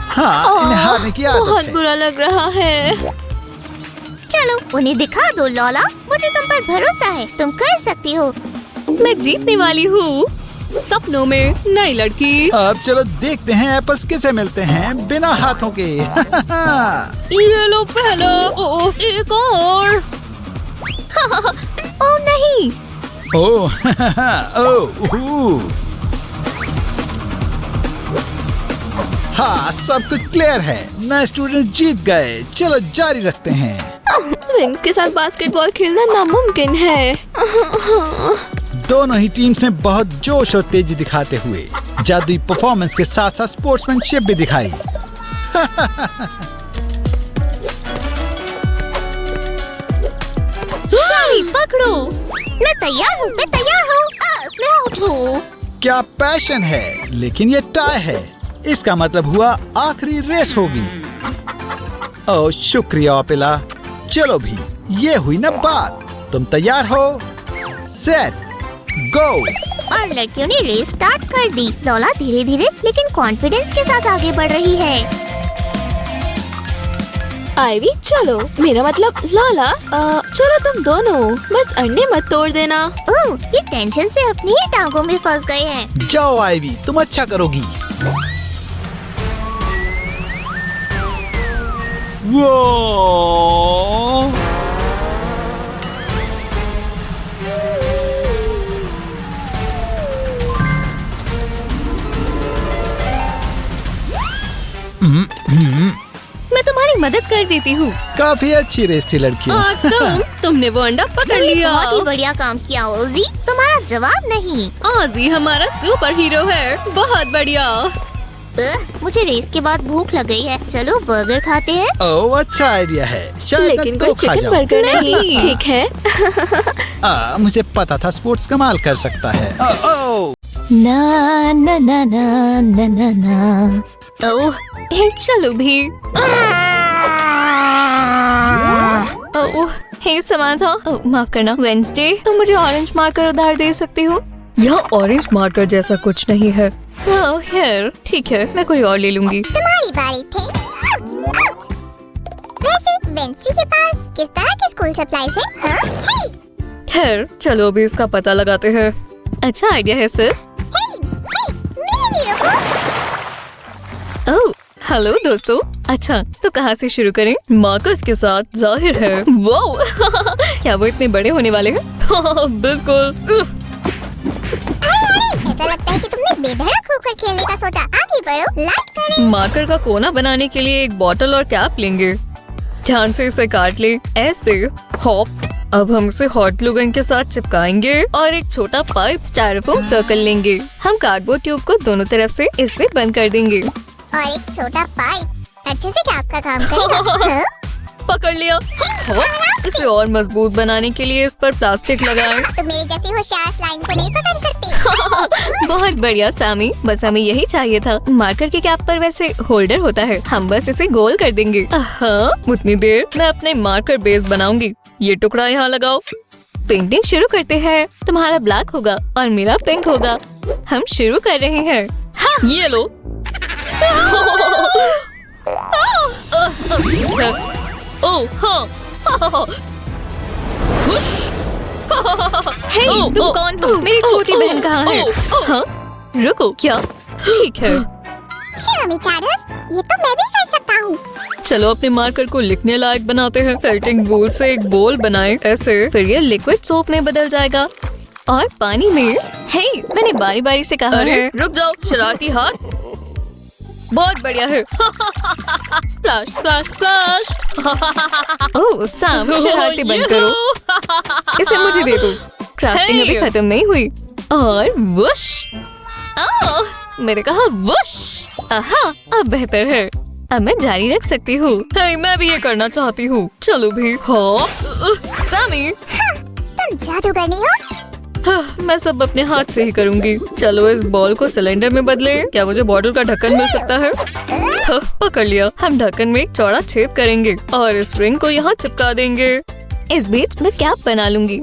हाँ, इन्हें हारने की आदत बहुत है। बुरा लग रहा है। चलो उन्हें दिखा दो लॉला। मुझे तुम पर भरोसा है। तुम कर सकती हो। मैं जीतने वाली हूँ। सपनों में नई लड़की। अब चलो देखते हैं एप्पल्स कैसे मिलते हैं बिना हाथों के। ये लो पहला। ओह एक और। ओह नहीं। ओह, ओह, हाँ, सब कुछ क्लियर है। नए स्टूडेंट जीत गए। चलो जारी रखते हैं। विंग्स के साथ बास्केटबॉल खेलना नामुमकिन है। दोनों ही टीम्स ने बहुत जोश और तेजी दिखाते हुए जादुई परफॉर्मेंस के साथ साथ स्पोर्ट्समैनशिप भी दिखाई। सॉरी, पकड़ो। मैं तैयार हूँ। मैं तैयार हूँ। मैं आउट हूँ। क्या पैशन है। लेकिन ये टाई है। इसका मतलब हुआ आखिरी रेस होगी। ओह शुक्रिया ओपेला। चलो भी, ये हुई ना बात। तुम तैयार हो? Set go. और लड़कियों ने रेस स्टार्ट कर दी। लोला धीरे धीरे लेकिन कॉन्फिडेंस के साथ आगे बढ़ रही है। आईवी चलो, मेरा मतलब लाला। चलो तुम दोनों, बस अंडे मत तोड़ देना। ओह, ये टेंशन से अपनी ही टांगों में फंस गए हैं। जाओ आईवी, तुम अच्छा करोगी। वो मैं तुम्हारी मदद कर देती हूँ। काफी अच्छी रेस थी लड़कियों। और तुमने वो अंडा पकड़ लिया। बहुत ही बढ़िया काम किया ओजी, तुम्हारा जवाब नहीं। आजी हमारा सुपर हीरो है, बहुत बढ़िया। मुझे रेस के बाद भूख लग गई है, चलो बर्गर खाते हैं। ओह अच्छा आइडिया है। शायद लेकिन तो कोई खा चिकन जाओ। बर्गर नहीं। ठीक है। मुझे पता था स्पोर्ट्स कमाल कर सकता है। ओह ना ना ना ना ना ना ना। ओह, हे चलो भी। ओह, हे समांथा। ओह, माफ करना वेंसडे, तुम मुझे ऑरेंज मार्कर उधार दे सकती हो? यहाँ ऑरेंज मार्कर जैसा कुछ नहीं है। ओह खैर, ठीक है, मैं कोई और ले लूंगी। तुम्हारी बारी थी। Ouch, ouch. वैसे वेंसी के पास किस तरह के स्कूल सप्लाईज हैं? हाँ? हे, खैर चलो अभी इसका पता लगाते हैं। अच्छा आइडिया है सिस। हे, मेरे लिए रुको। ओह हेलो दोस्तों। अच्छा तो कहाँ से शुरू करें? मार्कस के साथ जाहिर है। वो क्या वो इतने बड़े होने वाले हैं? बिल्कुल। उफ। अरे, ऐसा लगता है कि तुमने बेधड़क होकर खेलने का सोचा। आगे बढ़ो, लाइक करें। मार्कर का कोना बनाने के लिए एक बॉटल और कैप लेंगे। ध्यान से इसे काट ले, ऐसे। हॉप। अब हम इसे हॉट ग्लू गन के साथ चिपकाएंगे और एक छोटा पाइप स्टायरोफोम सर्कल लेंगे। हम कार्डबोर्ड ट्यूब को दोनों तरफ से इससे बंद कर देंगे। और एक छोटा पाइप अच्छे से कैप का काम करेगा। हाँ? पकड़ लिया। हॉप। इसे और मजबूत बनाने के लिए इस पर प्लास्टिक लगाएं। तुम मेरे जैसी होशियार स्लाइम को नहीं पकड़ सकती। बहुत बढ़िया सामी, बस हमें यही चाहिए था। मार्कर के कैप पर वैसे होल्डर होता है, हम बस इसे गोल कर देंगे। हाँ, उतनी देर मैं अपने मार्कर बेस बनाऊंगी। ये टुकड़ा यहाँ लगाओ। पेंटिंग शुरू करते हैं। तुम्हारा ब्लैक होगा और मेरा पिंक होगा। हम शुरू कर रहे हैं। हाँ, ये लो। ओह हाँ। हे, तुम कौन हो? मेरी छोटी बहन कहाँ है? हाँ? रुको, क्या? ठीक है। शिरोमी चार्ल्स, ये तो मैं भी कर सकता हूँ। चलो अपने मार्कर को लिखने लायक बनाते हैं। फेल्टिंग वूल से एक बोल बनाए, ऐसे। फिर ये लिक्विड सोप में बदल जाएगा और पानी में। हे, मैंने बारी बारी से कहा है। रुक जाओ शरारती हाथ। बहुत बढ़िया है। Splash splash splash. Oh Sam, शरारती बंद करो। इसे मुझे दे दो। क्राफ्टिंग अभी खत्म नहीं हुई। और वुश। मैंने कहा वुश। आहा, अब बेहतर है। अब मैं जारी रख सकती हूँ। मैं भी ये करना चाहती हूँ। चलो भी। हाँ सामी, तुम जादूगर नहीं हो? मैं सब अपने हाथ से ही करूँगी। चलो इस बॉल को सिलेंडर में बदले। क्या मुझे बॉटल का ढक्कन मिल सकता है? पकड़ लिया। हम ढक्कन में एक चौड़ा छेद करेंगे और इस रिंग को यहाँ चिपका देंगे। इस बीच मैं कैप बना लूंगी।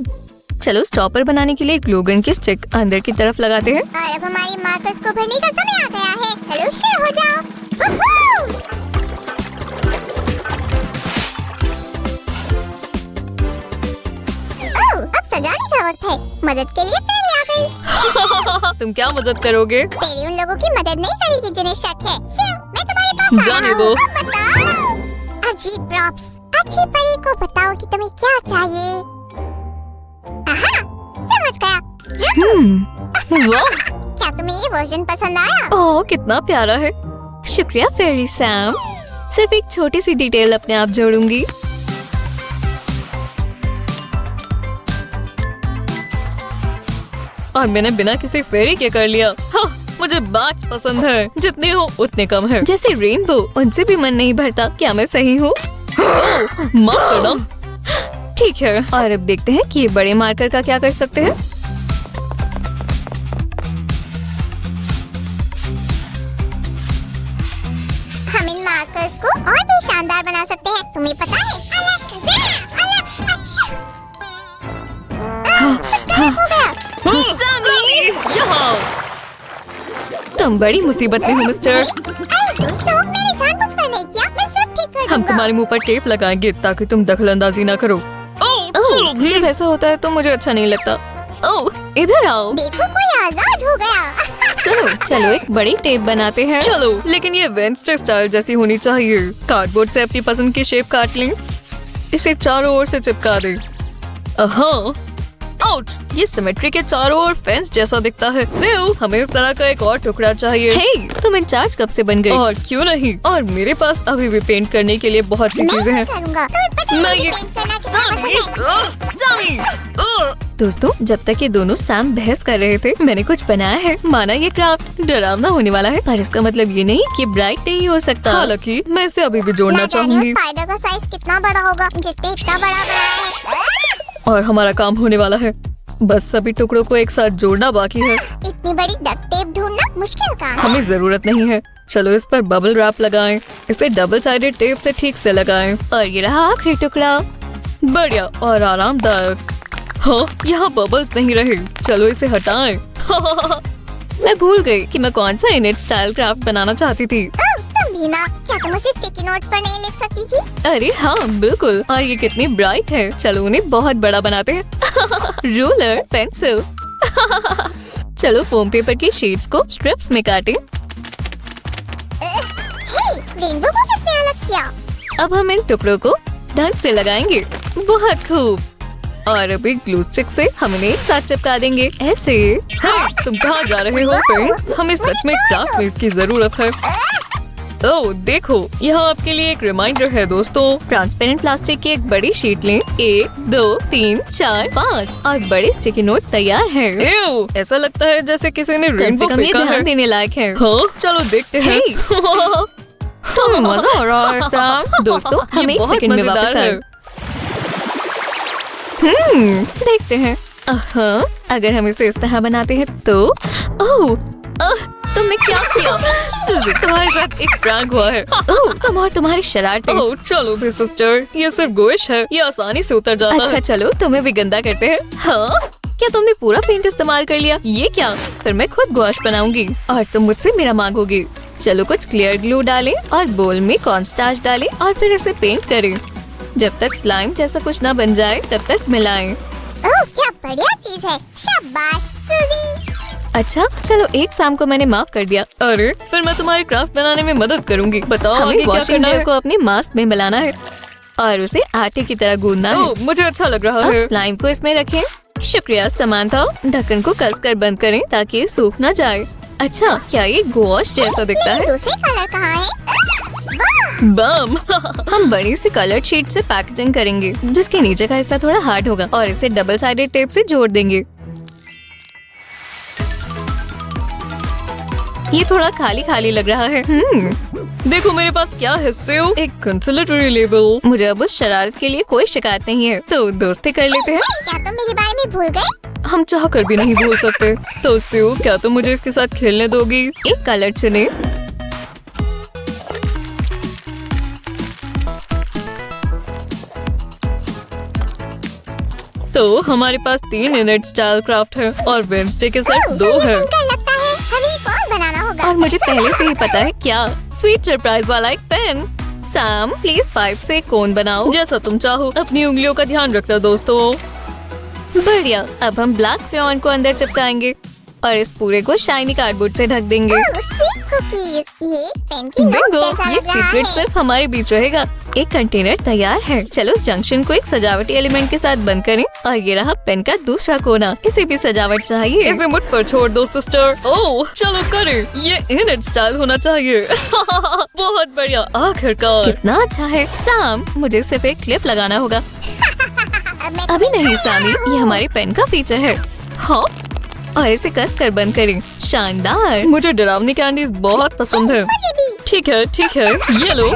चलो स्टॉपर बनाने के लिए ग्लू गन की स्टिक अंदर की तरफ लगाते हैं। और अब हमारी मार्कर्स को भरने का समय आ गया है। चलो शुरू हो जाओ। वूहू! ओह, अब सजाने का वक्त है। मदद के लिए फेरी आ गई। तुम क्या मदद करोगे? फेरी उन लोगों की मदद नहीं करेगी जिन्हें शक है। सिल, मैं तुम्हारे पास आ जाने रहा दो। हूँ। अब बताओ। अजीब प्रॉप्स। अच्छी परी को बताओ कि तुम्हें क्या चाहिए। आहा, समझ गया। वाह, क्या तुम्हें ये वर्जन पसंद आया? ओह कितना प्यारा है। शुक्रिया फेरी सैम। सिर्फ एक छोटी सी डिटेल अपने आप जोड़ूंगी। और मैंने बिना किसी फेरी के कर लिया। हाँ, मुझे बैच पसंद है। जितने हो उतने कम है। जैसे रेनबो, उनसे भी मन नहीं भरता। क्या मैं सही हूँ? ओह, माफ करना। ठीक है, और अब देखते हैं कि ये बड़े मार्कर का क्या कर सकते हैं। हम इन मार्कर्स को और भी शानदार बना सकते हैं। तुम्हें पता है अलग अलग अच्छा हो गया। सनी, यहाँ। तुम बड़ी मुसीबत में हो मिस्टर। अरे दोस्तों, मैंने जानबूझकर नहीं किया, मैं सब ठीक कर हम दूंगा। तुम्हारे मुंह पर टेप लगाएंगे ताकि तुम दखलंदाजी ना करो। ओह, जब ऐसा होता है तो मुझे अच्छा नहीं लगता। ओह, इधर आओ। देखो कोई आजाद हो गया। सुनो, चलो एक बड़ी टेप बनाते हैं। चलो, लेकिन ये वेंसडे स्टाइल जैसी होनी चाहिए। कार्डबोर्ड से अपनी पसंद की शेप काट लें, इसे चारों ओर से चिपका दें। हाँ, आउट! ये सिमेट्री के चारों ओर फेंस जैसा दिखता है। सिउ, हमें इस तरह का एक और टुकड़ा चाहिए। हे, तुम इंचार्ज कब से बन गई? और क्यों नहीं? और मेरे पास अभी भी पेंट करने के लिए बहुत सी चीजें हैं। करूंगा। तुम्हें पता है मैं मुझे ये पेंट करना कितना पसंद है। दोस्तों, जब तक ये दोनों सैम बहस कर रहे थे, मैंने कुछ बनाया है। माना ये क्राफ्ट डरावना होने वाला है, पर इसका मतलब ये नहीं कि ब्राइट नहीं हो सकता। हालांकि मैं इसे अभी भी जोड़ना ना जाने चाहूंगी। उस स्पाइडर का साइज कितना बड़ा होगा जिसने इतना बड़ा बनाया है। और हमारा काम होने वाला है। बस सभी टुकड़ों को एक साथ जोड़ना बाकी है। इतनी बड़ी डक्ट टेप ढूंढना मुश्किल काम है। हमें जरूरत नहीं है। चलो इस पर बबल रैप लगाएं। इसे डबल साइडेड टेप से ठीक से लगाएं। और ये रहा आखिरी टुकड़ा। बढ़िया और आरामदायक। हाँ, यहाँ बबल्स नहीं रहे। चलो इसे हटाएं। मैं भूल गई कि मैं कौन सा इनेट स्टाइल क्राफ्ट बनाना चाहती थी। ओह, तुम भी ना, क्या तुम उसे स्टिकी नोट्स पर नहीं लिख सकती थी? अरे हाँ, बिल्कुल। और ये कितनी ब्राइट है। चलो उन्हें बहुत बड़ा बनाते हैं। Ruler, pencil. चलो फोम पेपर की शीट्स को स्ट्रिप्स में काटें। हे, रेनबो को किसने अलग किया? अब हम इन टुकड़ों को ढंग से लगाएंगे। बहुत खूब। और अभी ग्लू स्टिक से हम इन्हें एक साथ चिपका देंगे, ऐसे। तुम कहाँ जा रहे हो फ्रेंड? हमें सच में क्राफ्ट में इसकी जरूरत है। ओह, देखो, यहाँ आपके लिए एक रिमाइंडर है दोस्तों। ट्रांसपेरेंट प्लास्टिक की एक बड़ी शीट लें। 1, 2, 3, 4, 5 और बड़े स्टिकी नोट तैयार है। ऐसा लगता है जैसे किसी ने रेनबो फेंका है। ध्यान देने लायक है। हाँ, चलो देखते हैं। मजा आ रहा है सैम। दोस्तों, हमें एक सेकंड में वापस आए। देखते हैं। अगर हम इसे इस तरह बनाते हैं तो ओह, तुमने क्या किया? सूजी, तुम्हारे साथ एक प्रैंक हुआ है। ओह, तुम और तुम्हारी शरारतें। ओह, चलो भी सिस्टर, ये सिर्फ गोइश है, ये आसानी से उतर जाता है। अच्छा चलो, तुम्हें भी गंदा करते हैं। हाँ, क्या तुमने पूरा पेंट इस्तेमाल कर लिया? ये क्या? फिर मैं खुद गॉश बनाऊंगी और तुम मुझसे मेरा मांगोगी। चलो कुछ क्लियर ग्लू डालें और बोल में कॉर्नस्टार्च डालें और फिर इसे पेंट करें। जब तक स्लाइम जैसा कुछ ना बन जाए तब तक मिलाएं। ओह, क्या बढ़िया चीज है। शाबाश सूजी। अच्छा, चलो एक शाम को मैंने माफ कर दिया। अरे, फिर मैं तुम्हारी क्राफ्ट बनाने में मदद करूंगी। बताओ हमें वॉशिंग जेल को अपने मास्क में मिलाना है और उसे आटे की तरह गूंदना है। मुझे अच्छा लग रहा है। स्लाइम को इसमें रखें। शुक्रिया समांथा। ढक्कन को कसकर बंद करें ताकि ये सूख ना जाए। अच्छा, क्या ये गॉश जैसा दिखता है? दूसरे कलर कहाँ है? बम। हम बड़ी सी कलर शीट से पैकेजिंग करेंगे जिसके नीचे का हिस्सा थोड़ा हार्ड होगा और इसे डबल साइडेड टेप से जोड़ देंगे। ये थोड़ा खाली खाली लग रहा है। देखो मेरे पास क्या है सेव, एक कंसोलेटरी लेबल। मुझे अब उस शरारत के लिए कोई शिकायत नहीं है, तो दोस्ती कर लेते हैं। क्या तुम मेरे बारे में भूल गए? हम चाह कर भी नहीं भूल सकते। तो सेव, क्या तुम मुझे इसके साथ खेलने दोगी? एक कलर चुने। तो हमारे पास 3 इनेट स्टाइल क्राफ्ट है और वेंसडे के साथ 2 है। लगता है हमें एक और बनाना होगा। और मुझे पहले से ही पता है क्या, स्वीट सरप्राइज वाला एक पेन। सैम, प्लीज पाइप से एक कोन बनाओ जैसा तुम चाहो। अपनी उंगलियों का ध्यान रखना दोस्तों। बढ़िया। अब हम ब्लैक क्रेयॉन को अंदर चिपकाएंगे और इस पूरे को शाइनी कार्डबोर्ड से ढक देंगे। स्वीट कुकीज, ये पेन की नोक बिंगो, जैसा ये लग रहा सीक्रेट है। सिर्फ हमारे बीच रहेगा। एक कंटेनर तैयार है। चलो जंक्शन को एक सजावटी एलिमेंट के साथ बंद करें और ये रहा पेन का दूसरा कोना। इसे भी सजावट चाहिए। इसे मुझ पर छोड़ दो सिस्टर। ओह, चलो करें। ये इनेट स्टाइल होना चाहिए। बहुत बढ़िया, आखिरकार। कितना अच्छा है। सैम, मुझे सिर्फ एक क्लिप लगाना होगा। अभी नहीं सामी, ये हमारे पेन का फीचर है। हाँ, और इसे कस कर बंद करें। शानदार। मुझे डरावनी कैंडीज बहुत पसंद है। ठीक है, ठीक है, ये लो।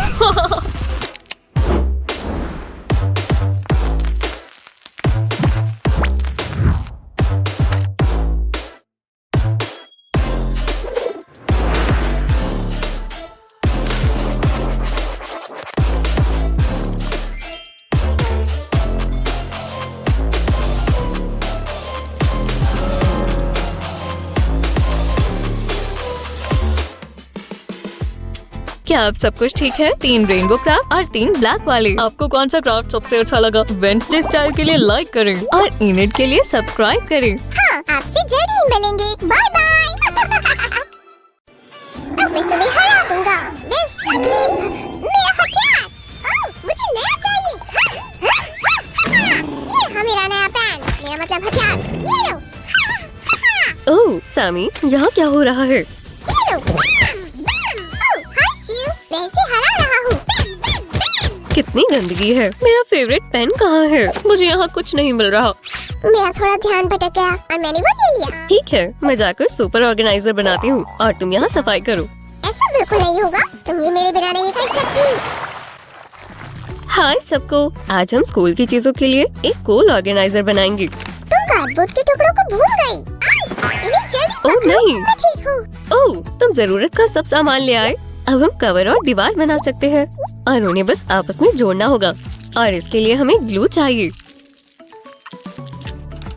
क्या अब सब कुछ ठीक है? 3 रेनबो क्राफ्ट और 3 ब्लैक वाले। आपको कौन सा क्राफ्ट सबसे अच्छा लगा? वेडनेसडे स्टाइल के लिए लाइक करें और इनिट के लिए सब्सक्राइब करें। हाँ, आपसे जल्द ही मिलेंगे। Bye bye. अब मैं तुम्हें हरा दूंगा। मैं सबसे मेरा हथियार। ओह, मुझे नया चाहिए। ये रहा मेरा नया पेन। मेरा मतलब हथियार। ये लो। ओह सैमी, यहाँ क्या हो रहा है? ये लो। बैम, बैम। ओह, हाय स्यू। मैं इसे हरा रहा हूँ। बैम, बैम, बैम। कितनी गंदगी है। मेरा फेवरेट पेन कहाँ है? मुझे यहाँ कुछ नहीं मिल रहा। मेरा थोड़ा ध्यान भटक गया और मैंने वो ले लिया। ठीक है, मैं जाकर सुपर ऑर्गेनाइजर बनाती हूँ और तुम यहाँ सफाई करो। ऐसा बिल्कुल नहीं होगा। तुम ये मेरे बिना नहीं कर सकती। हाय सबको, आज हम स्कूल की चीजों के लिए एक कूल ऑर्गेनाइजर बनाएंगे। तुम कार्डबोर्ड के टुकड़ों को भूल गई। आउच! इन्हें जल्दी ओह पकड़ो। नहीं। मैं ठीक हूँ। ओह, तुम जरूरत का सब सामान ले आए। अब हम कवर और दीवार बना सकते हैं और उन्हें बस आपस में जोड़ना होगा और इसके लिए हमें ग्लू चाहिए।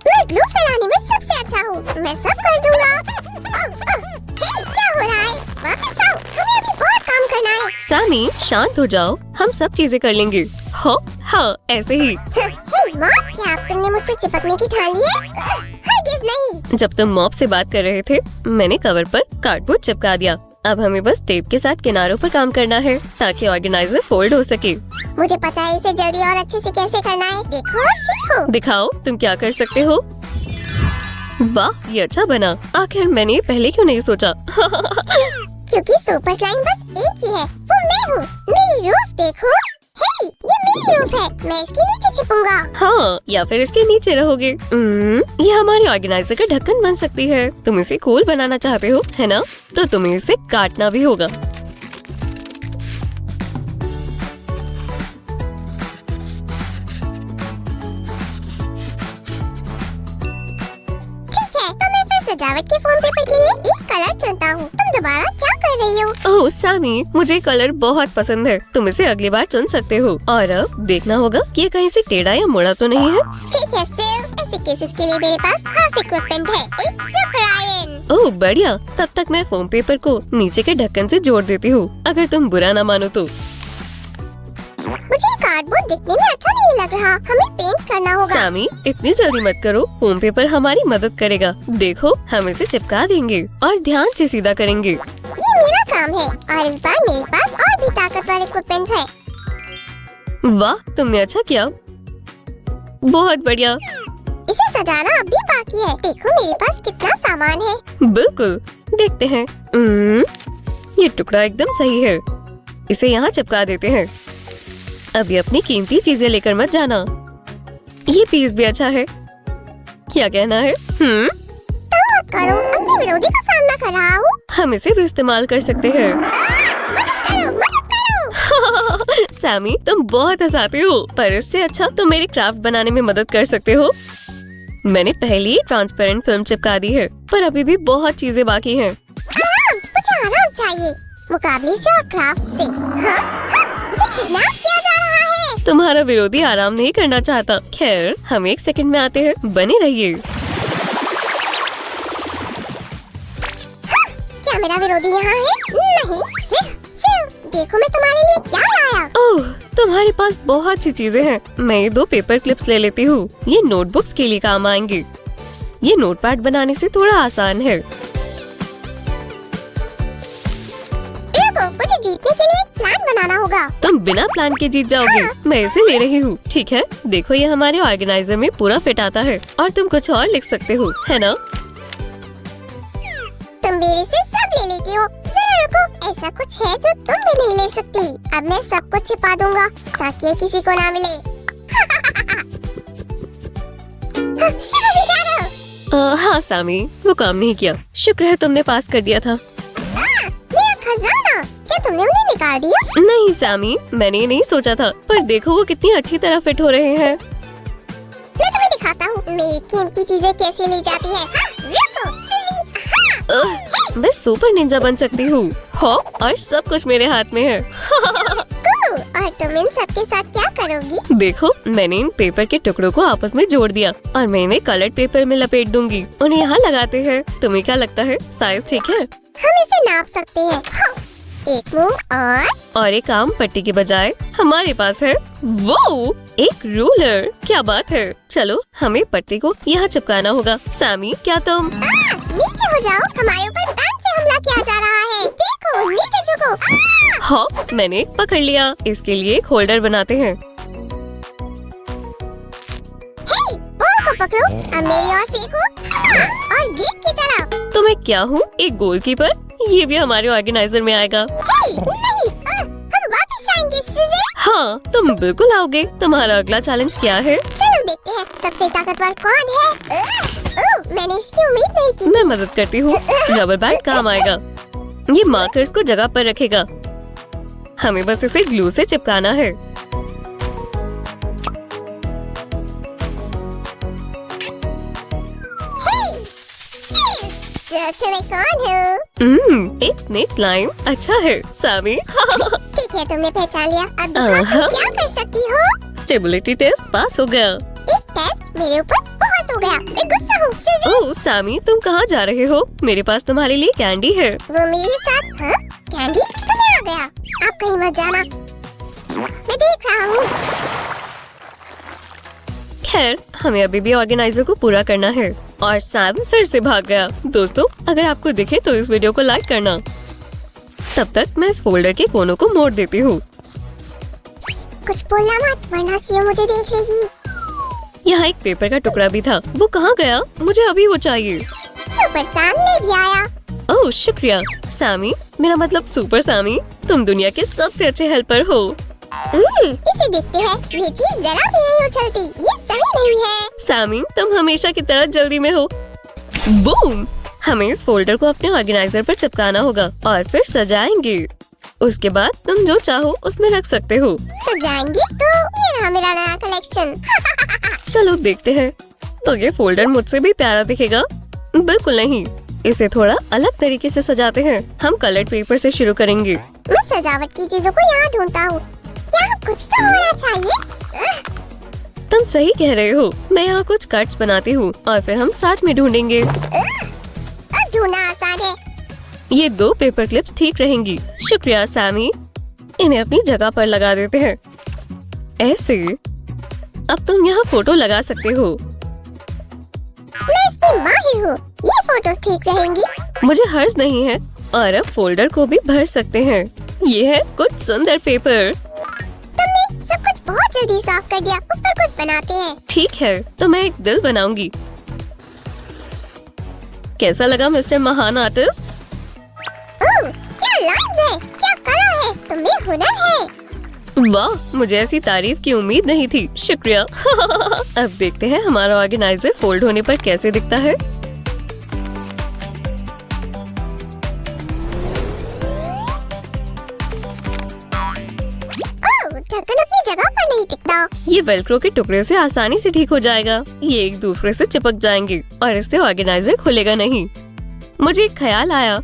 मैं ग्लू फैलाने में सबसे अच्छा हूँ। मैं सब कर दूंगा। हे, क्या हो रहा है? वापस आओ। हमें अभी बहुत काम करना है। सैमी, शांत हो जाओ, हम सब चीजें कर लेंगे। हो, हाँ ऐसे ही। हे मॉम, क्या अब तुमने मुझसे चिपकने की ठान ली है? हरगिज़ नहीं। जब तुम मॉप से बात कर रहे थे, मैंने कवर पर कार्डबोर्ड चिपका दिया। अब हमें बस टेप के साथ किनारों पर काम करना है ताकि ऑर्गेनाइजर फोल्ड हो सके। मुझे पता है इसे जल्दी और अच्छे से कैसे करना है। देखो और सीखो। दिखाओ तुम क्या कर सकते हो। वाह, ये अच्छा बना। आखिर मैंने ये पहले क्यों नहीं सोचा? क्योंकि सुपर स्लाइम बस एक ही है। वो मैं हूँ। मेरी रूफ देखो। हे, ये मेरी रूफ है। मैं इसके नीचे छिपूंगा। हाँ, या फिर इसके नीचे रहोगे। ये हमारे ऑर्गेनाइजर का ढक्कन बन सकती है। तुम इसे कूल बनाना चाहते हो, है ना? तो तुम्हें इसे काटना भी होगा। ठीक है, तो मैं फिर सजावट के फोम पेपर के लिए एक कलर चुनता हूँ। तुम दोबारा क्या कर रही हो? ओह सैमी, मुझे कलर बहुत पसंद है। तुम इसे अगली बार चुन सकते हो। और अब देखना होगा कि ये कहीं से टेढ़ा या मुड़ा तो नहीं है। ठीक है सिल, ऐसे केसेस के लिए मेरे पास खास इक्विपमेंट है। एक सुपर आयरन। ओह बढ़िया, तब तक मैं फोम पेपर को नीचे के ढक्कन से जोड़ देती हूँ, अगर तुम बुरा ना मानो तो। मुझे कार्डबोर्ड दिखने में अच्छा नहीं लग रहा। हमें पेंट करना होगा। सैमी, इतनी जल्दी मत करो। फोम पेपर हमारी मदद करेगा। देखो, हम इसे चिपका देंगे और ध्यान से सीधा करेंगे। ये मेरा काम है और इस बार मेरे पास और भी ताकतवर इक्विपमेंट है। वाह, तुमने अच्छा किया। बहुत बढ़िया। इसे सजाना अभी बाकी है। देखो मेरे पास कितना सामान है। बिल्कुल, देखते हैं। ये टुकड़ा एकदम सही है। इसे यहाँ चिपका देते हैं। अभी अपनी कीमती चीजें लेकर मत जाना। ये पीस भी अच्छा है। क्या कहना है? तुम मत करो, अपने विरोधी का सामना कर रहा हूँ। हम इसे भी इस्तेमाल कर सकते हैं। मदद करो, मदद करो। सैमी, तुम बहुत हंसाते हो, पर इससे अच्छा तुम मेरे क्राफ्ट बनाने में मदद कर सकते हो। मैंने पहले ही ट्रांसपेरेंट फिल्म चिपका दी है, पर अभी भी बहुत चीजें बाकी हैं। आराम, मुझे आराम चाहिए। मुकाबले से और क्राफ्ट से। मुझे किडनैप किया जा रहा है। तुम्हारा विरोधी आराम नहीं करना चाहता। खैर, हम 1 सेकंड में आते हैं, बने रहिए। क्या मेरा विरोधी यहाँ है? नहीं। सिल, देखो मैं तुम्हारे लिए क्या लाया। ओह, तुम्हारे पास बहुत सी चीजें हैं। मैं ये 2 पेपर क्लिप्स ले लेती हूँ। ये नोटबुक्स के लिए काम आएंगे। ये नोटपैड बनाने से थोड़ा आसान है। रुको, मुझे जीतने के लिए एक प्लान बनाना होगा। तुम बिना प्लान के जीत जाओगे। मैं इसे ले रही हूँ। ठीक है, देखो ये हमारे ऑर्गेनाइजर में पूरा फिट आता है और तुम कुछ और लिख सकते हो, है ना? तुम मेरे से सब ले लेती हो। जरा रुको, ऐसा कुछ है जो तुम भी नहीं ले सकती। अब मैं सब कुछ छिपा दूंगा ताकि ये किसी को ना मिले। शुरू भी जा रहा हूँ। हाँ सैमी, वो काम नहीं किया। शुक्र है तुमने पास कर दिया था। मेरा खजाना, क्या तुमने उन्हें निकाल दिया? नहीं सैमी, मैंने ये नहीं सोचा था, पर देखो वो कितनी अच्छी तरह फिट हो रहे हैं। मैं तुम्हें दिखाता हूँ मेरी कीमती चीजें कैसे ली जाती है। रुको, सुजी, मैं सुपर निंजा बन सकती हूँ। हो, और सब कुछ मेरे हाथ में है। और तुम इन सब के साथ क्या करोगी? देखो, मैंने इन पेपर के टुकड़ों को आपस में जोड़ दिया और मैं इन्हें कलर्ड पेपर में लपेट दूंगी। उन्हें यहाँ लगाते हैं। तुम्हें क्या लगता है, साइज ठीक है? हम इसे नाप सकते हैं। एक मूव और एक आम पट्टी के बजाय हमारे पास है वो एक रूलर। क्या बात है। चलो हमें पट्टी को यहाँ चिपकाना होगा। सैमी क्या तुम? नीचे हो जाओ, हमारे ऊपर बैट से हमला किया जा रहा है। देखो नीचे झुको। हाँ, मैंने पकड़ लिया। इसके लिए एक होल्डर बनाते हैं। हे, बॉल को पकड़ो, अब मेरी ओर फेंको और गेट की तरफ। तो मैं क्या हूँ? एक गोलकीपर? ये भी हमारे ऑर्गेनाइजर में आएगा। हे, नहीं, हम वापस जाएंगे सीज़े। हाँ, तुम बिल्कुल आओगे। तुम्हारा अगला चैलेंज क्या है? चलो देखते हैं सबसे ताकतवर कौन है। मैंने इसकी उम्मीद नहीं की। मैं मदद करती हूँ। रबर बैंड काम आएगा। ये मार्कर्स को जगह पर रखेगा। हमें बस इसे ग्लू से चिपकाना है। मैं कौन हूँ? एक स्नेक स्लाइम। अच्छा है सैमी। ठीक है, तुमने पहचान लिया। अब देखो तुम क्या कर सकती हो। स्टेबिलिटी टेस्ट पास हो गया। एक टेस्ट मेरे ऊपर बहुत हो गया। मैं गुस्सा हूँ सीज़े। ओह सैमी, तुम कहाँ जा रहे हो? मेरे पास तुम्हारे लिए कैंडी है। वो मेरे साथ? हाँ? कैंडी तुम्हें आ गया। आप कहीं मत जाना, मैं देख रहा हूँ। खैर, हमें अभी भी ऑर्गेनाइजर को पूरा करना है। और सैम फिर से भाग गया। दोस्तों, अगर आपको दिखे तो इस वीडियो को लाइक करना। तब तक मैं इस फोल्डर के कोनों को मोड़ देती हूँ। कुछ बोलना मत, वरना सीओ मुझे देख लेगी। यहाँ एक पेपर का टुकड़ा भी था। वो कहाँ गया? मुझे अभी वो चाहिए। सुपर सामने भी आया। ओह शुक्रिया सैमी, मेरा मतलब सुपर सैमी। तुम दुनिया के सबसे अच्छे हेल्पर हो। इसे देखते हैं, ये चीज जरा भी नहीं उछलती। ये सही नहीं है। सैमी, तुम हमेशा की तरह जल्दी में हो। बूम! हमें इस फोल्डर को अपने ऑर्गेनाइजर पर चिपकाना होगा और फिर सजाएंगे। उसके बाद तुम जो चाहो उसमें रख सकते हो। सजाएंगे तो ये रहा मेरा नया कलेक्शन। चलो देखते हैं। तो ये फोल्डर मुझसे भी प्यारा दिखेगा? बिल्कुल नहीं, इसे थोड़ा अलग तरीके से सजाते हैं। हम कलर्ड पेपर से शुरू करेंगे। मैं सजावट की चीजों को यहाँ ढूंढता हूँ। यहाँ कुछ तो होना चाहिए। तुम सही कह रहे हो। मैं यहाँ कुछ कट्स बनाती हूँ और फिर हम साथ में ढूंढेंगे। अब ढूंढना आसान है। ये 2 पेपर क्लिप्स ठीक रहेंगी। शुक्रिया सैमी। इन्हें अपनी जगह पर लगा देते हैं। ऐसे। अब तुम यहाँ फोटो लगा सकते हो। मैं इसमें माहिर हूँ। ये फोटोज ठीक रहेंगी। मुझे हर्ज नहीं है। और अब फोल्डर को भी भर सकते हैं। ये है कुछ सुंदर पेपर। तुमने सब कुछ बहुत जल्दी साफ कर दिया। उस पर कुछ बनाते हैं। ठीक है, तो मैं एक दिल बनाऊंगी। कैसा लगा मिस्टर महान आर्टिस्ट? ओह, क्या लाइन्स है, क्या कला है, तुम्हें हुनर है। वाह, मुझे ऐसी तारीफ की उम्मीद नहीं थी। शुक्रिया। अब देखते हैं हमारा ऑर्गेनाइजर फोल्ड होने पर कैसे दिखता है। ढक्कन अपनी जगह पर नहीं टिकता। ये वेलक्रो के टुकड़े से आसानी से ठीक हो जाएगा। ये एक दूसरे से चिपक जाएंगे और इससे ऑर्गेनाइजर खुलेगा नहीं। मुझे एक ख्याल आया।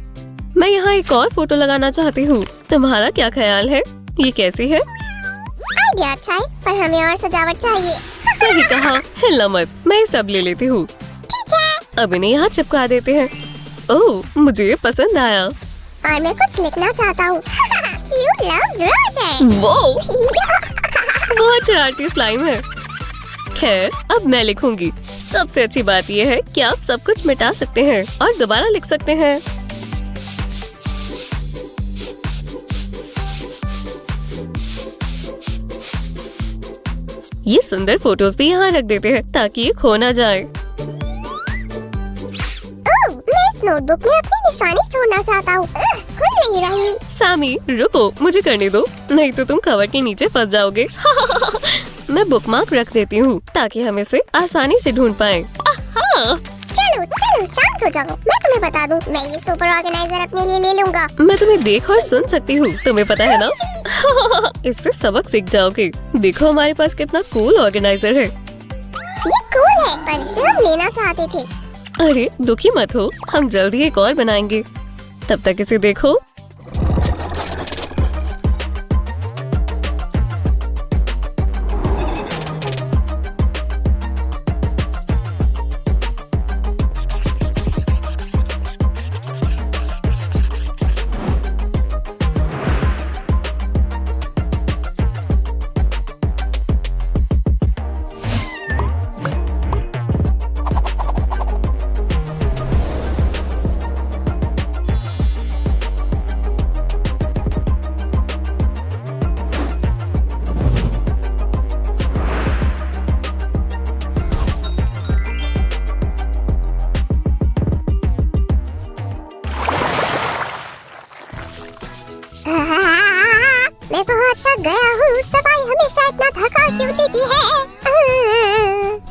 मैं यहाँ एक और फोटो लगाना चाहती हूँ। तुम्हारा क्या ख्याल है? ये कैसी है? आइडिया अच्छा है, पर हमें और सजावट चाहिए। सही कहा। हिलना मत, मैं ये सब ले लेती हूँ। ठीक है। अब इन्हें यहाँ चिपका देते हैं। ओह, मुझे ये पसंद आया। और मैं कुछ लिखना चाहता हूँ। You love Roger। वो बहुत शरारती स्लाइम है। खैर, अब मैं लिखूंगी। सबसे अच्छी बात यह है कि आप सब कुछ मिटा सकते हैं और दोबारा लिख सकते हैं। ये सुंदर फोटोज भी यहाँ रख देते हैं ताकि ये खो ना जाए। मैं इस नोटबुक में अपनी निशानी छोड़ना चाहता हूँ। खुल नहीं रही। सैमी रुको, मुझे करने दो, नहीं तो तुम कवर के नीचे फंस जाओगे। मैं बुकमार्क रख देती हूँ ताकि हम इसे आसानी से ढूंढ पाएं। चलो चलो शांत हो जाओ, मैं तुम्हें बता दूँ, मैं ये सुपर ऑर्गेनाइजर अपने लिए ले लूँगा। मैं तुम्हें देख और सुन सकती हूँ, तुम्हें पता है ना। इससे सबक सीख जाओगे। देखो हमारे पास कितना कूल ऑर्गेनाइजर है। ये कूल है, पर इसे हम लेना चाहते थे। अरे दुखी मत हो, हम जल्दी एक और बनाएंगे। तब तक इसे देखो।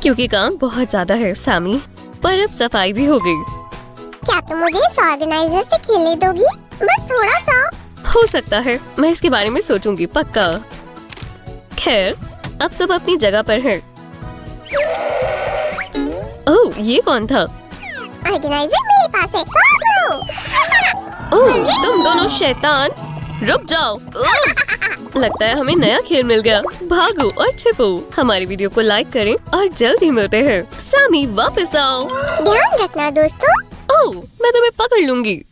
क्योंकि काम बहुत ज्यादा है सैमी, पर अब सफाई भी हो गई। क्या तुम मुझे इस ऑर्गेनाइजर से खेलने दोगी? बस थोड़ा सा। हो सकता है, मैं इसके बारे में सोचूंगी पक्का। खैर, अब सब अपनी जगह पर है। ओह, ये कौन था? ऑर्गेनाइजर मेरे पास है, भागो। ओह, तुम दोनों शैतान, रुक जाओ। लगता है हमें नया खेल मिल गया। भागो और छिपो। हमारी वीडियो को लाइक करें और जल्द ही मिलते हैं। सैमी वापस आओ। ध्यान रखना दोस्तों। ओह, मैं तुम्हें पकड़ लूंगी।